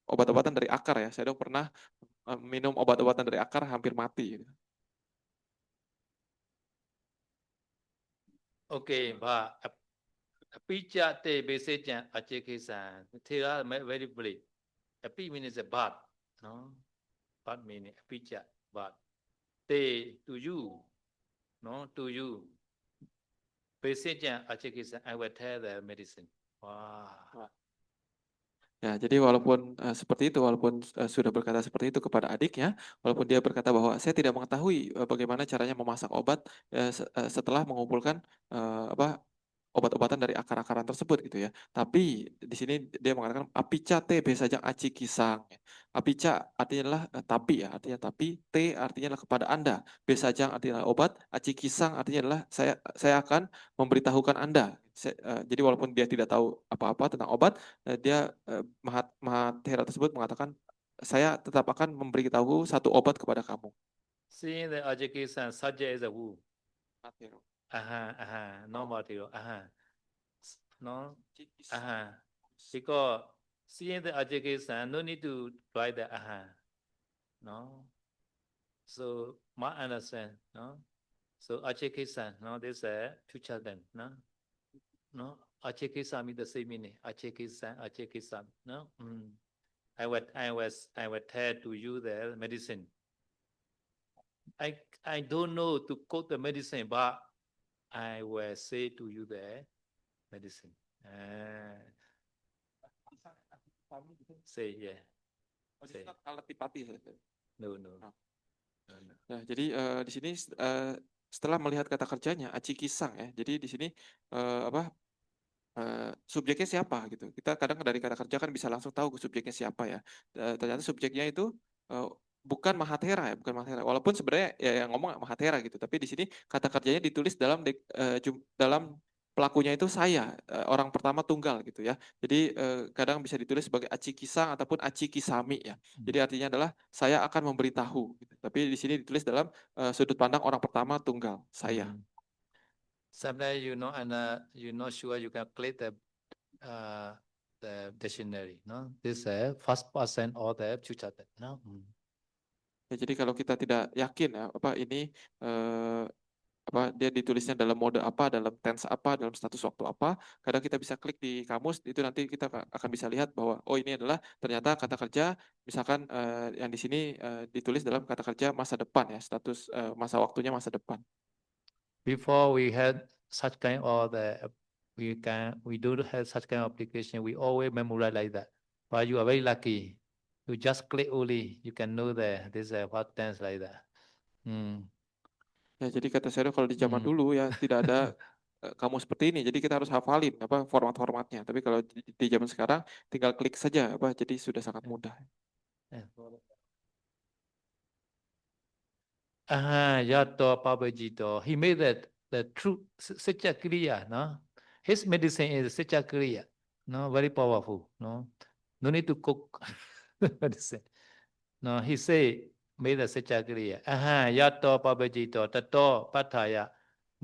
obat-obatan dari akar ya. Saya pernah minum obat-obatan dari akar hampir mati. Okay, but Apicha te besejan achekisan. Thera very brave. Api means a bad, no? Bad meaning apicha, bad. Te to you, no, to you. Besejan achekisan. I will tell the medicine. Wow. Ya, jadi walaupun seperti itu, walaupun sudah berkata seperti itu kepada adiknya, walaupun dia berkata bahwa saya tidak mengetahui bagaimana caranya memasak obat setelah mengumpulkan obat-obatan dari akar-akaran tersebut gitu ya. Tapi di sini dia mengatakan apica te besajang aci kisang. Apica artinya adalah tapi ya, artinya tapi, te artinya adalah kepada Anda, besajang artinya adalah obat, aci kisang artinya adalah saya akan memberitahukan Anda. Jadi walaupun dia tidak tahu apa-apa tentang obat, dia Mahathira tersebut mengatakan saya tetap akan memberitahu satu obat kepada kamu. Seeing the achekisan, subject is a who? Mahathira. no material, no, because seeing the education, no need to write the no. So, ma understand, no. So, education, no, this is a future then, no. Education means the same meaning. Education, no. I would tell to you the medicine. I don't know to quote the medicine, but I will say to you the medicine. Say yeah. Say. Alat tipati. No, no. Oh. No. Nah, jadi di sini setelah melihat kata kerjanya acikisang ya. Jadi di sini apa subjeknya siapa gitu. Kita kadang dari kata kerja kan bisa langsung tahu subjeknya siapa ya. Ternyata subjeknya itu bukan Mahathera ya, bukan Mahathera. Walaupun sebenarnya ya yang ngomong Mahathera gitu, tapi di sini kata kerjanya ditulis dalam pelakunya itu saya, orang pertama tunggal gitu ya. Jadi kadang bisa ditulis sebagai Achikisang ataupun Achikisami ya. Jadi artinya adalah saya akan memberitahu. Gitu. Tapi di sini ditulis dalam sudut pandang orang pertama tunggal, saya. Sometimes and you're not sure you can click the dictionary, no? This first person or the future tense, no? Ya, jadi kalau kita tidak yakin ya ini dia ditulisnya dalam mode apa, dalam tense apa, dalam status waktu apa, kadang kita bisa klik di kamus, itu nanti kita akan bisa lihat bahwa oh ini adalah ternyata kata kerja misalkan yang di sini ditulis dalam kata kerja masa depan ya, status masa waktunya masa depan. Before we had such kind of we do have such kind of application, we always memorize like that. But you are very lucky. You just click only, you can know this what tense like that. Ya, jadi kata Sero kalau di zaman dulu ya tidak ada kamus seperti ini, jadi kita harus hafalin format-formatnya. Tapi kalau di zaman sekarang tinggal klik saja jadi sudah sangat mudah. Yato Pabajito. He made the true Sitcha Kriya, no? His medicine is Sitcha Kriya, no? Very powerful, no? No need to cook medicine. No, he say, made the Sitcha Kriya. Yato Pabajito, Tato Pataya,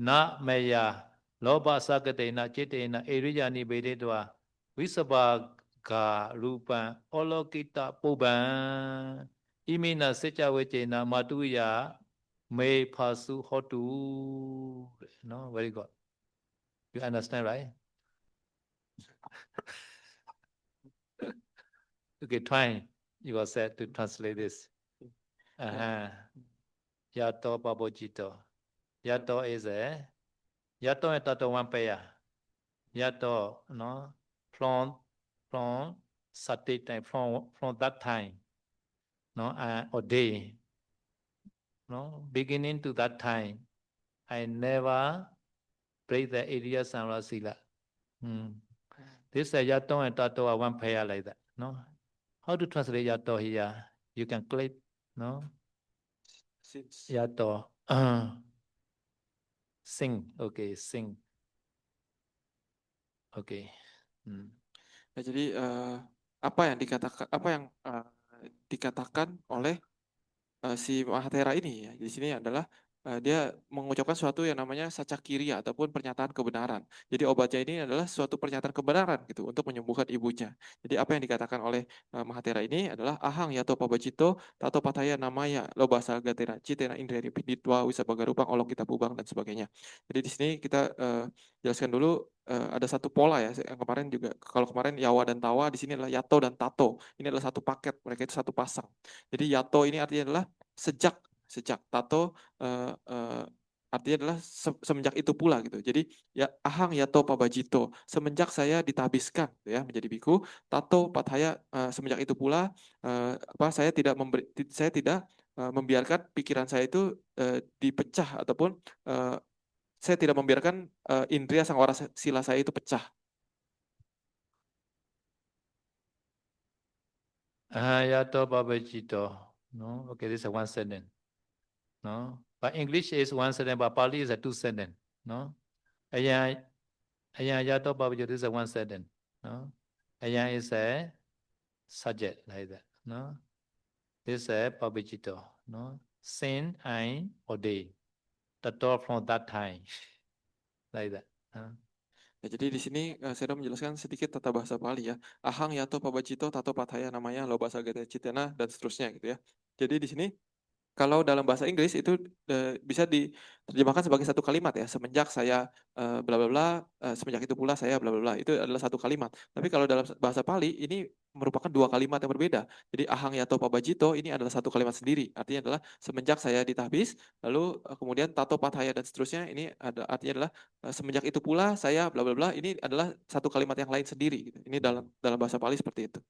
Na Maya, Loba Sakatena, Chitena, Eriyani Bededwa, Visabaga Rupan, Olokita Puban, Imina Sitcha Vechena, Matuya, May Pasu Hotu. No, very good. You understand, right? Okay, try yourself to translate this. Yato Babojito. Yato is Yato and Tato one pair. Yato, no, from Sati time, from that time, no, or day, no, beginning to that time, I never break the area Samra Sila. This Yato and Tato are one pair like that, no? How to translate Yato here? You can click, no? Yato. Sing, okay, sing. Okay. Nah, jadi apa yang dikatakan oleh si Mahathera ini ya di sini adalah dia mengucapkan suatu yang namanya sacakiriya ataupun pernyataan kebenaran. Jadi obatnya ini adalah suatu pernyataan kebenaran gitu untuk menyembuhkan ibunya. Jadi apa yang dikatakan oleh Mahathera ini adalah ahang yato pabacito tato pataya namaya lobasa gatera citena indreri pinditwa wisabagarupang olok kita pubang dan sebagainya. Jadi di sini kita jelaskan dulu ada satu pola ya yang kemarin juga kalau kemarin yawa dan tawa di sini adalah yato dan tato. Ini adalah satu paket, mereka itu satu pasang. Jadi yato ini artinya adalah sejak tato artinya adalah semenjak itu pula gitu. Jadi ya ahang yato pabajito, semenjak saya ditabiskan gitu ya menjadi biku, tato pathaya semenjak itu pula saya tidak membiarkan pikiran saya itu dipecah ataupun saya tidak membiarkan indria sangwara sila saya itu pecah. Yato Babajito. No, okay, this is one sentence. No, but English is one sentence, but Pali is a two sentence. No, Ayan Yato Babajito is a one sentence. No, Ayan is a subject like that. No, this is a Babajito. No, sin, I, or day. The door from that time. like that. Ya, jadi di sini saya menjelaskan sedikit tata bahasa Pali ya. Ahang yato pabacito tato pathaya namanya loba sagata citena dan seterusnya gitu ya. Jadi di sini kalau dalam bahasa Inggris itu bisa diterjemahkan sebagai satu kalimat ya. Semenjak saya bla bla bla, semenjak itu pula saya bla bla bla. Itu adalah satu kalimat. Tapi kalau dalam bahasa Pali ini merupakan dua kalimat yang berbeda. Jadi ahang yato pabajito ini adalah satu kalimat sendiri. Artinya adalah semenjak saya ditahbis, lalu kemudian tato pathaya dan seterusnya ini artinya adalah semenjak itu pula saya bla bla bla. Ini adalah satu kalimat yang lain sendiri gitu. Ini dalam bahasa Pali seperti itu.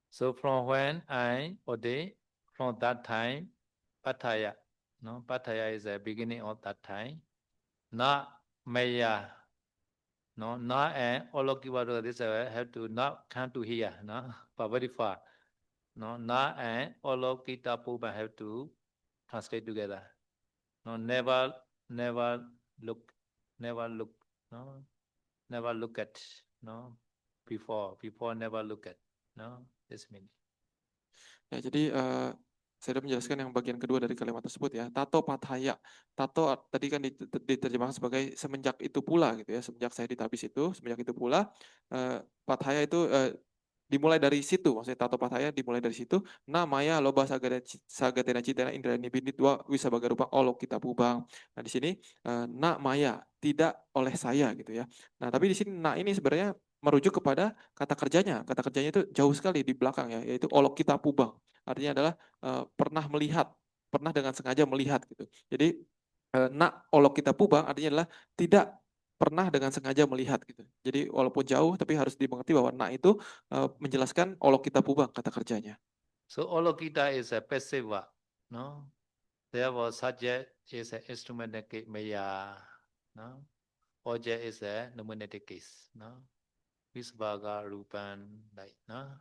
So from when I ordained, from that time, Pattaya, no, Pattaya is the beginning of that time. Na Maya, no, Na and Olokivado, this have to not come to here, no, but very far. No, Na and Olokita Puba have to translate together. No, never look, no, never look at, no, before never look at, no, this means. Ya, jadi saya sudah menjelaskan yang bagian kedua dari kalimat tersebut ya. Tato pathaya. Tato tadi kan diterjemahkan sebagai semenjak itu pula gitu ya. Semenjak saya ditabis itu, semenjak itu pula pathaya itu dimulai dari situ. Maksudnya tato pathaya dimulai dari situ. Namanya loba sagatena citena indrani binit dua wisabaga rupa olok kita pubang. Nah, di sini na maya, tidak oleh saya gitu ya. Nah, tapi di sini na ini sebenarnya merujuk kepada kata kerjanya. Kata kerjanya itu jauh sekali di belakang ya, yaitu olok kita pubang. Artinya adalah pernah melihat, pernah dengan sengaja melihat gitu. Jadi nak olok kita pubang artinya adalah tidak pernah dengan sengaja melihat gitu. Jadi walaupun jauh tapi harus dimengerti bahwa nak itu menjelaskan olok kita pubang kata kerjanya. So Olokita is a passive verb, no? Therefore, subject is an instrumental case, maya, no? Object is a nominative case, no? Visvaga, Rupan, like, no?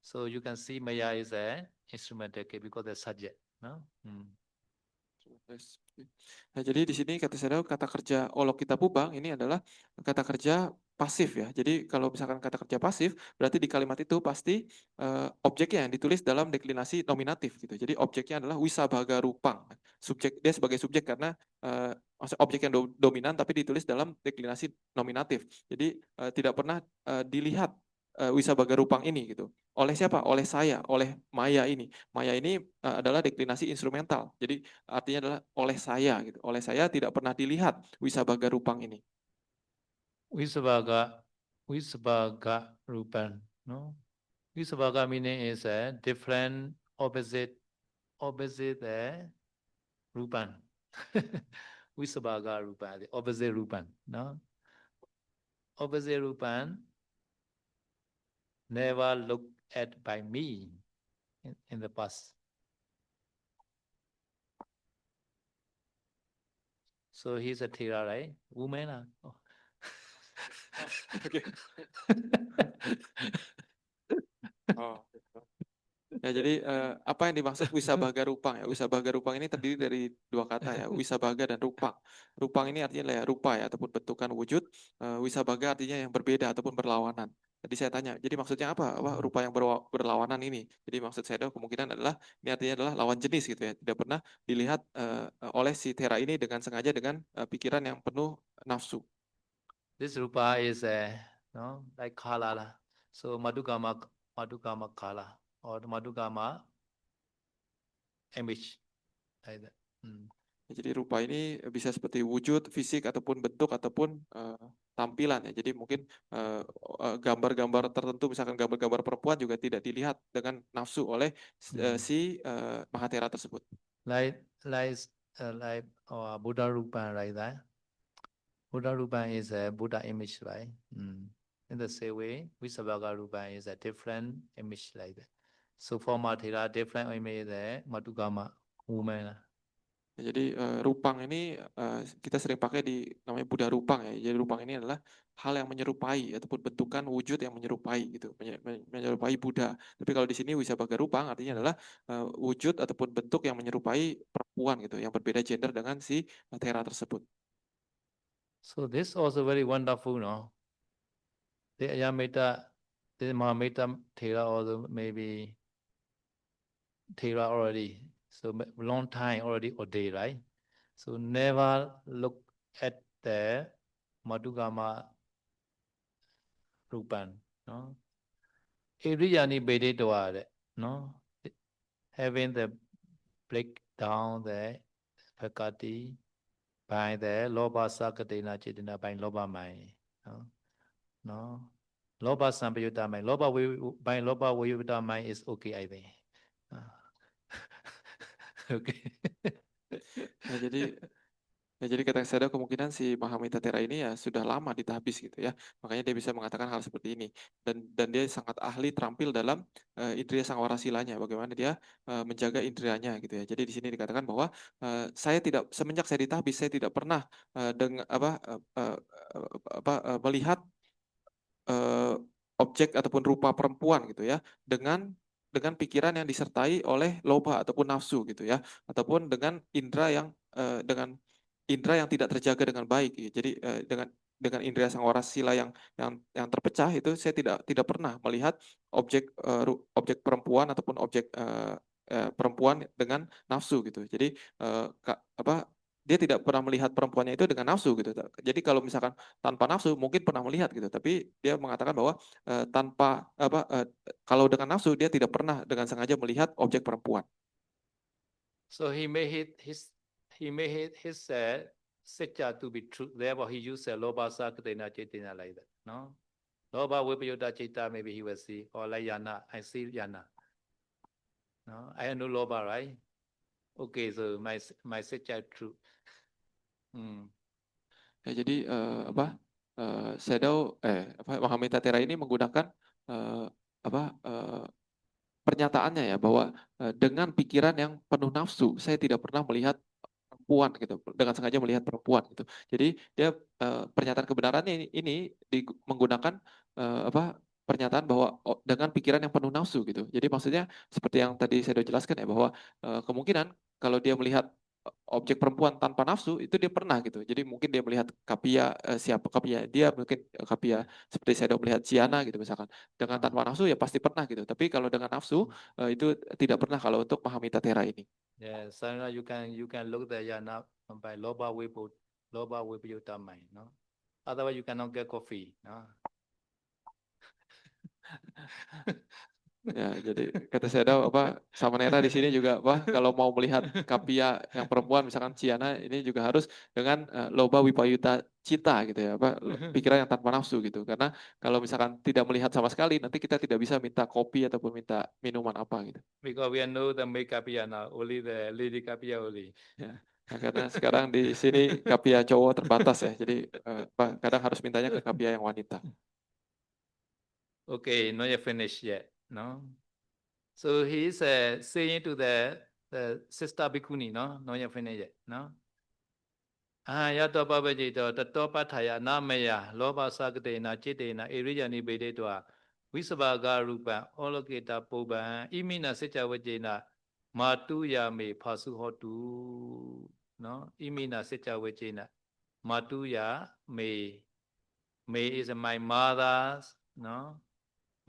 So you can see maya is a instrumental case because the subject, no? Nah, jadi di sini kata saya kata kerja olok kita pubang ini adalah kata kerja pasif ya. Jadi kalau misalkan kata kerja pasif berarti di kalimat itu pasti objeknya yang ditulis dalam deklinasi nominatif gitu. Jadi objeknya adalah wisabaga rupang. Subjek dia sebagai subjek karena objek yang dominan tapi ditulis dalam deklinasi nominatif. Jadi tidak pernah dilihat wisabaga rupang ini gitu. Oleh siapa? Oleh saya, oleh Maya ini. Maya ini adalah deklinasi instrumental. Jadi artinya adalah oleh saya gitu. Oleh saya tidak pernah dilihat wisabaga rupang ini. Visvaga Rupan, no? Visvaga meaning is a different opposite Rupan. Visvaga Rupan, the opposite Rupan, no? Opposite Rupan never looked at by me in the past. So he's a Thera, right? Woman. Oh. Okay. Oh. Ya, jadi apa yang dimaksud wisabaga rupang ya? Wisabaga rupang ini terdiri dari dua kata ya, wisabaga dan rupang. Rupang ini artinya ya rupa ya ataupun bentukan wujud. Wisabaga artinya yang berbeda ataupun berlawanan. Tadi saya tanya, jadi maksudnya apa? Rupa yang berlawanan ini. Jadi maksud saya kemungkinan adalah ini artinya adalah lawan jenis gitu ya. Tidak pernah dilihat oleh si Thera ini dengan sengaja dengan pikiran yang penuh nafsu. This rupa is no, like kala. So madhugama kala or madhugama image like that. Jadi rupa ini bisa seperti wujud, fisik ataupun bentuk ataupun tampilan ya. Jadi mungkin gambar-gambar tertentu, misalkan gambar-gambar perempuan juga tidak dilihat dengan nafsu oleh si Mahathera tersebut. Like Buddha rupa like that. Buddha rupa is a Buddha image, right? In the same way, Visabhaga rupa is a different image like that. So for Mahathera, different image is madhugama woman. Jadi rupang ini kita sering pakai di namanya Buddha rupang ya. Jadi rupang ini adalah hal yang menyerupai ataupun bentukan wujud yang menyerupai gitu, menyerupai Buddha. Tapi kalau di sini wisabaga rupang artinya adalah wujud ataupun bentuk yang menyerupai perempuan gitu, yang berbeda gender dengan si Thera tersebut. So this also very wonderful, no? The Ayameta, the Mahameta Thera also maybe Thera already. So long time already ordained, right? So never look at the Madhugama Rupan, no? Iriyani Beditwa, no? Having the break down the Phakati by the Loba Sakatena Chitina by Loba Mai, no? No? Loba Sampayuta Mai, by Loba Vayuta Mai is okay, I think. Okay. Ya, jadi kata saya kemungkinan si Mahamita Thera ini ya sudah lama ditahbis gitu ya. Makanya dia bisa mengatakan hal seperti ini. Dan dia sangat ahli terampil dalam indriya sangwarasilanya. Bagaimana dia menjaga indrianya gitu ya. Jadi di sini dikatakan bahwa saya tidak semenjak saya ditahbis saya tidak pernah melihat objek ataupun rupa perempuan gitu ya dengan pikiran yang disertai oleh loba ataupun nafsu gitu ya, ataupun dengan indera yang tidak terjaga dengan baik gitu. Jadi dengan indera sangwarasila yang terpecah itu saya tidak pernah melihat objek perempuan ataupun objek perempuan dengan nafsu gitu. Jadi dia tidak pernah melihat perempuannya itu dengan nafsu gitu. Jadi kalau misalkan tanpa nafsu mungkin pernah melihat gitu, tapi dia mengatakan bahwa kalau dengan nafsu dia tidak pernah dengan sengaja melihat objek perempuan. So he made his secca to be true. Therefore, he used loba sakatena chaitanya like that. No, loba vipayuta citta. Maybe he will see, or like yana. I see yana. No, I know loba, right? Okay, so my secca true. Ya, jadi Mahamita Thera ini menggunakan pernyataannya ya bahwa dengan pikiran yang penuh nafsu saya tidak pernah melihat perempuan gitu, dengan sengaja melihat perempuan gitu. Jadi dia pernyataan kebenarannya ini menggunakan pernyataan bahwa dengan pikiran yang penuh nafsu gitu. Jadi maksudnya seperti yang tadi saya sudah jelaskan ya bahwa kemungkinan kalau dia melihat objek perempuan tanpa nafsu itu dia pernah gitu. Jadi mungkin dia melihat Kapia, siapa Kapia dia, mungkin Kapia seperti saya sudah melihat Ciana gitu misalkan. Dengan tanpa nafsu ya pasti pernah gitu. Tapi kalau dengan nafsu itu tidak pernah kalau untuk Mahamita Thera ini. Yeah, so you can look the yana by loba vipayuta mind, no? Otherwise you cannot get coffee, no? Ya, jadi kata saya Samanera di sini juga kalau mau melihat Kapia yang perempuan misalkan Ciana ini juga harus dengan loba wipayuta cita gitu ya, pikiran yang tanpa nafsu gitu. Karena kalau misalkan tidak melihat sama sekali nanti kita tidak bisa minta kopi ataupun minta minuman apa gitu. Because we know the make Kapia now, only the lady Kapia only. Ya. Nah, karena sekarang di sini Kapia cowok terbatas ya. Jadi kadang harus mintanya ke Kapia yang wanita. Okay, not yet finished yet, no? So he is saying to the sister bhikkhuni, no? Not yet finished yet, no? Yato pavajito tato pathaya namaya loba sakatena chitena irijani bedetwa visavaga rupa oloketa poban imina sitya vajena matuya me phasu hotu, no? Imina sitya vajena matuya me is my mother's, no?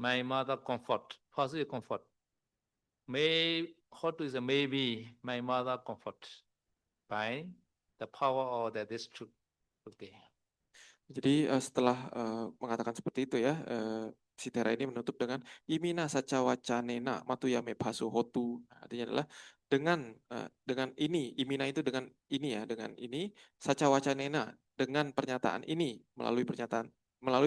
My mother comfort. Phasu is comfort. May hotu is a maybe my mother comfort by the power of this truth. Okay. Jadi setelah mengatakan seperti itu ya, si Thera ini menutup dengan imina saca wacanena matuyame basu hotu. Artinya adalah dengan ini, imina itu dengan ini ya, dengan ini saca wacanena, dengan pernyataan ini, melalui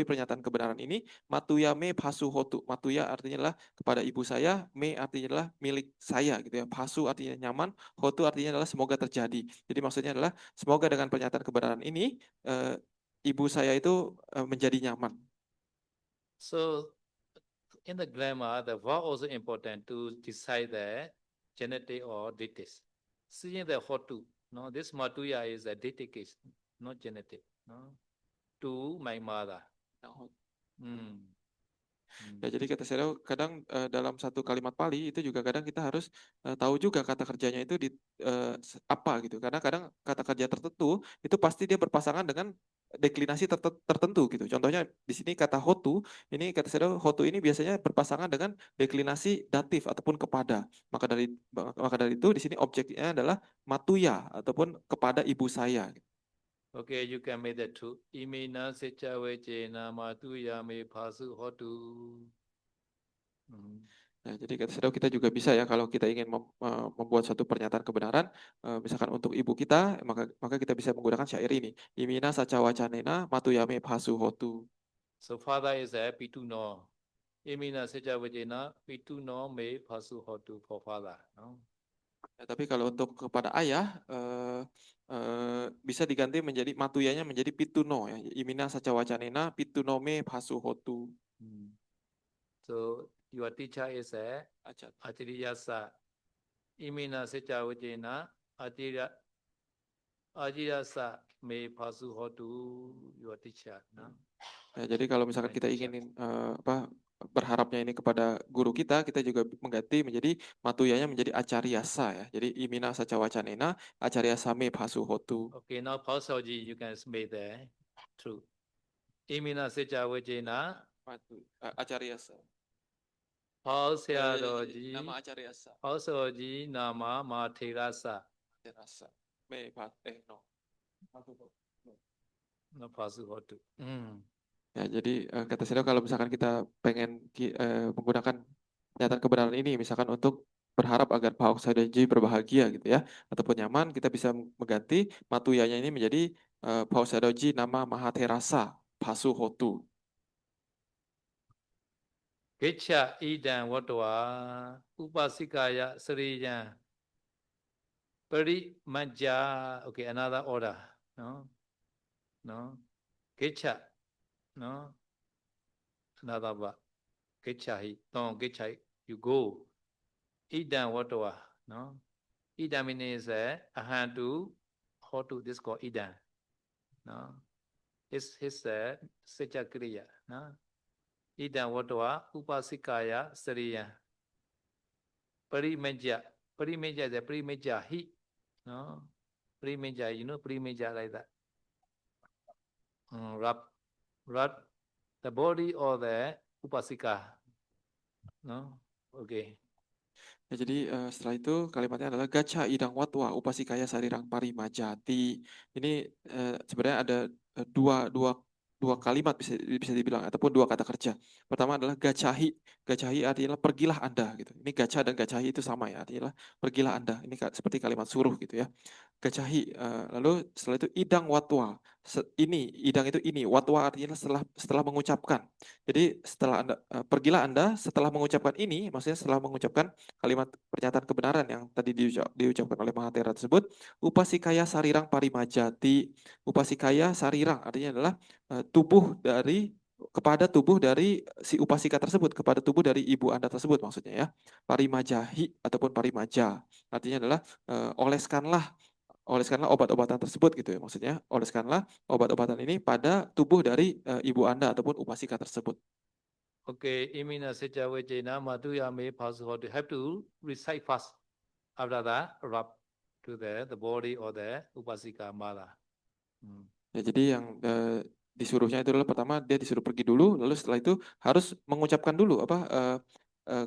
pernyataan kebenaran ini, matuyame basu hotu. Matuya artinya adalah kepada ibu saya, me artinya adalah milik saya gitu ya. Basu artinya nyaman, hotu artinya adalah semoga terjadi. Jadi maksudnya adalah semoga dengan pernyataan kebenaran ini ibu saya itu menjadi nyaman. So in the grammar, the verb also important to decide the genetic or ditis. Seeing the hotu, no, this matuya is a ditic case, not genetic, no, to my mother. Ya, jadi kata saya kadang dalam satu kalimat Pali itu juga kadang kita harus tahu juga kata kerjanya itu apa gitu. Karena kadang kata kerja tertentu itu pasti dia berpasangan dengan deklinasi tertentu gitu. Contohnya di sini kata hotu, ini kata saya hotu ini biasanya berpasangan dengan deklinasi datif ataupun kepada. Maka dari itu di sini objeknya adalah matuya ataupun kepada ibu saya. Okay, you can make that too. Imina secha wejena matu yame pasu hotu. Nah, jadi kata Sedau kita juga bisa ya kalau kita ingin membuat suatu pernyataan kebenaran, misalkan untuk ibu kita, maka kita bisa menggunakan syair ini. Imina saca wacanena matuyame pasu hotu. So father is a pituno. Imina secha wejena pituno me pasu hotu for father. No? Ya, tapi kalau untuk kepada ayah bisa diganti menjadi matuyanya menjadi pituno ya. Imina saca wacanena pituno me pasu hotu. So your teacher is a Achariyasa. Imina secha wejena Achariyasa me pasu hotu your teacher. No? Ya, jadi kalau misalkan kita ingin berharapnya ini kepada guru kita juga mengganti menjadi matuyanya menjadi acariyasa ya. Jadi imina saca wacanena acariyasa me pasu hotu. Okay, now Pausaji you can make there. True. Imina secha wejena Acariyasa. Pausaji Nama acariyasa. Pausaji nama materasa. Acariyasa. Me no. No pasu hotu. Ya, jadi kata Sedau kalau misalkan kita pengen menggunakan pernyataan kebenaran ini, misalkan untuk berharap agar Pak Sadoji berbahagia gitu ya, ataupun nyaman, kita bisa mengganti matuyanya ini menjadi Pak Sadoji nama Mahaterasa Pasu Hotu. Gecha idan wadwa upasikaya sriyan pari manja. Okay, another order. No. Gecha. No. Another word. Gechahi. No, gechahi. You go. Idan wadwa. No. Idan means ahantu. Hotu. This called idan. No. His secha kriya. No. Idan wadwa upasikaya sriyan parimeja. Parimeja is a parimeja hi. No. Parimeja, you know parimeja like that. Rub the body or the upasika. No. Okay. Ya, jadi setelah itu kalimatnya adalah gacha idang watwa upasikaya sarirang parimajati. Ini sebenarnya ada dua kalimat bisa dibilang ataupun dua kata kerja. Pertama adalah gacahi. Gacahi artinya pergilah Anda gitu. Ini gacha dan gacahi itu sama ya, artinya pergilah Anda. Ini seperti kalimat suruh gitu ya. Gacahi. Lalu setelah itu idang watwa. Idang itu ini, watwa artinya setelah mengucapkan. Jadi setelah Anda pergilah Anda setelah mengucapkan ini, maksudnya setelah mengucapkan kalimat pernyataan kebenaran yang tadi diucapkan oleh Mahathira tersebut, upasikaya sarirang parimajati. Upasikaya sarirang artinya adalah kepada tubuh dari si upasika tersebut, kepada tubuh dari ibu Anda tersebut maksudnya ya. Parimajahi ataupun parimaja artinya adalah oleskanlah obat-obatan tersebut gitu ya, maksudnya oleskanlah obat-obatan ini pada tubuh dari ibu Anda ataupun upasika tersebut. Okay, imina secha vejena matuyame pasu hotu. Have to recite first. After that, rub to the body or the upasika mala. Ya, jadi yang disuruhnya itu adalah pertama dia disuruh pergi dulu, lalu setelah itu harus mengucapkan dulu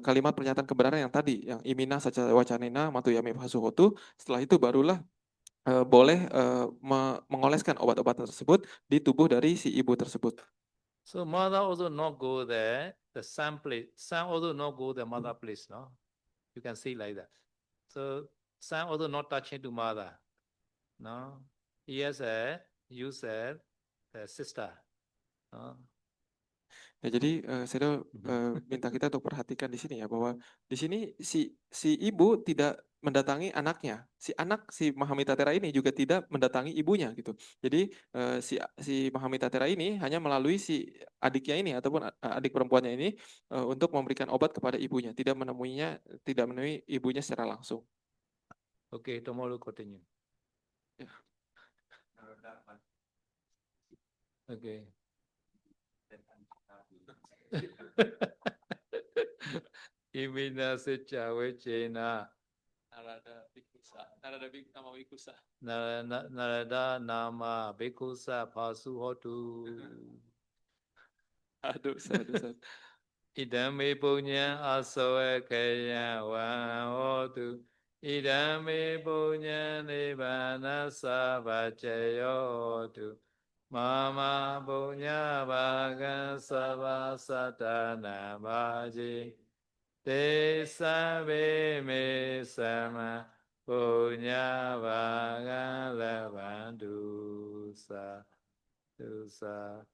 kalimat pernyataan kebenaran yang tadi, yang imina saca wacanena matuyame pasuhotu. Setelah itu barulah boleh mengoleskan obat-obatan tersebut di tubuh dari si ibu tersebut. So mother also not go there, the son place. Son also not go the mother place, no? You can see like that. So son also not touching to mother, no? He has you said, the sister, no? Ya, jadi saya minta kita untuk perhatikan di sini ya, bahwa di sini si ibu tidak mendatangi anaknya, si Mahamitatera ini juga tidak mendatangi ibunya gitu. Jadi si Mahamitatera ini hanya melalui si adiknya ini ataupun adik perempuannya ini untuk memberikan obat kepada ibunya, tidak menemui ibunya secara langsung. Okay, tomorrow continue. Ya. Okay. Imina secha vejena Narada nama bhikusa pasu hotu. Aduh. Idame punya asoe kaya wan hotu. idame punya nibbana sabbacayotu mama punya baga sabba satana baji te sabe me sama punya baga lavandu sa dosa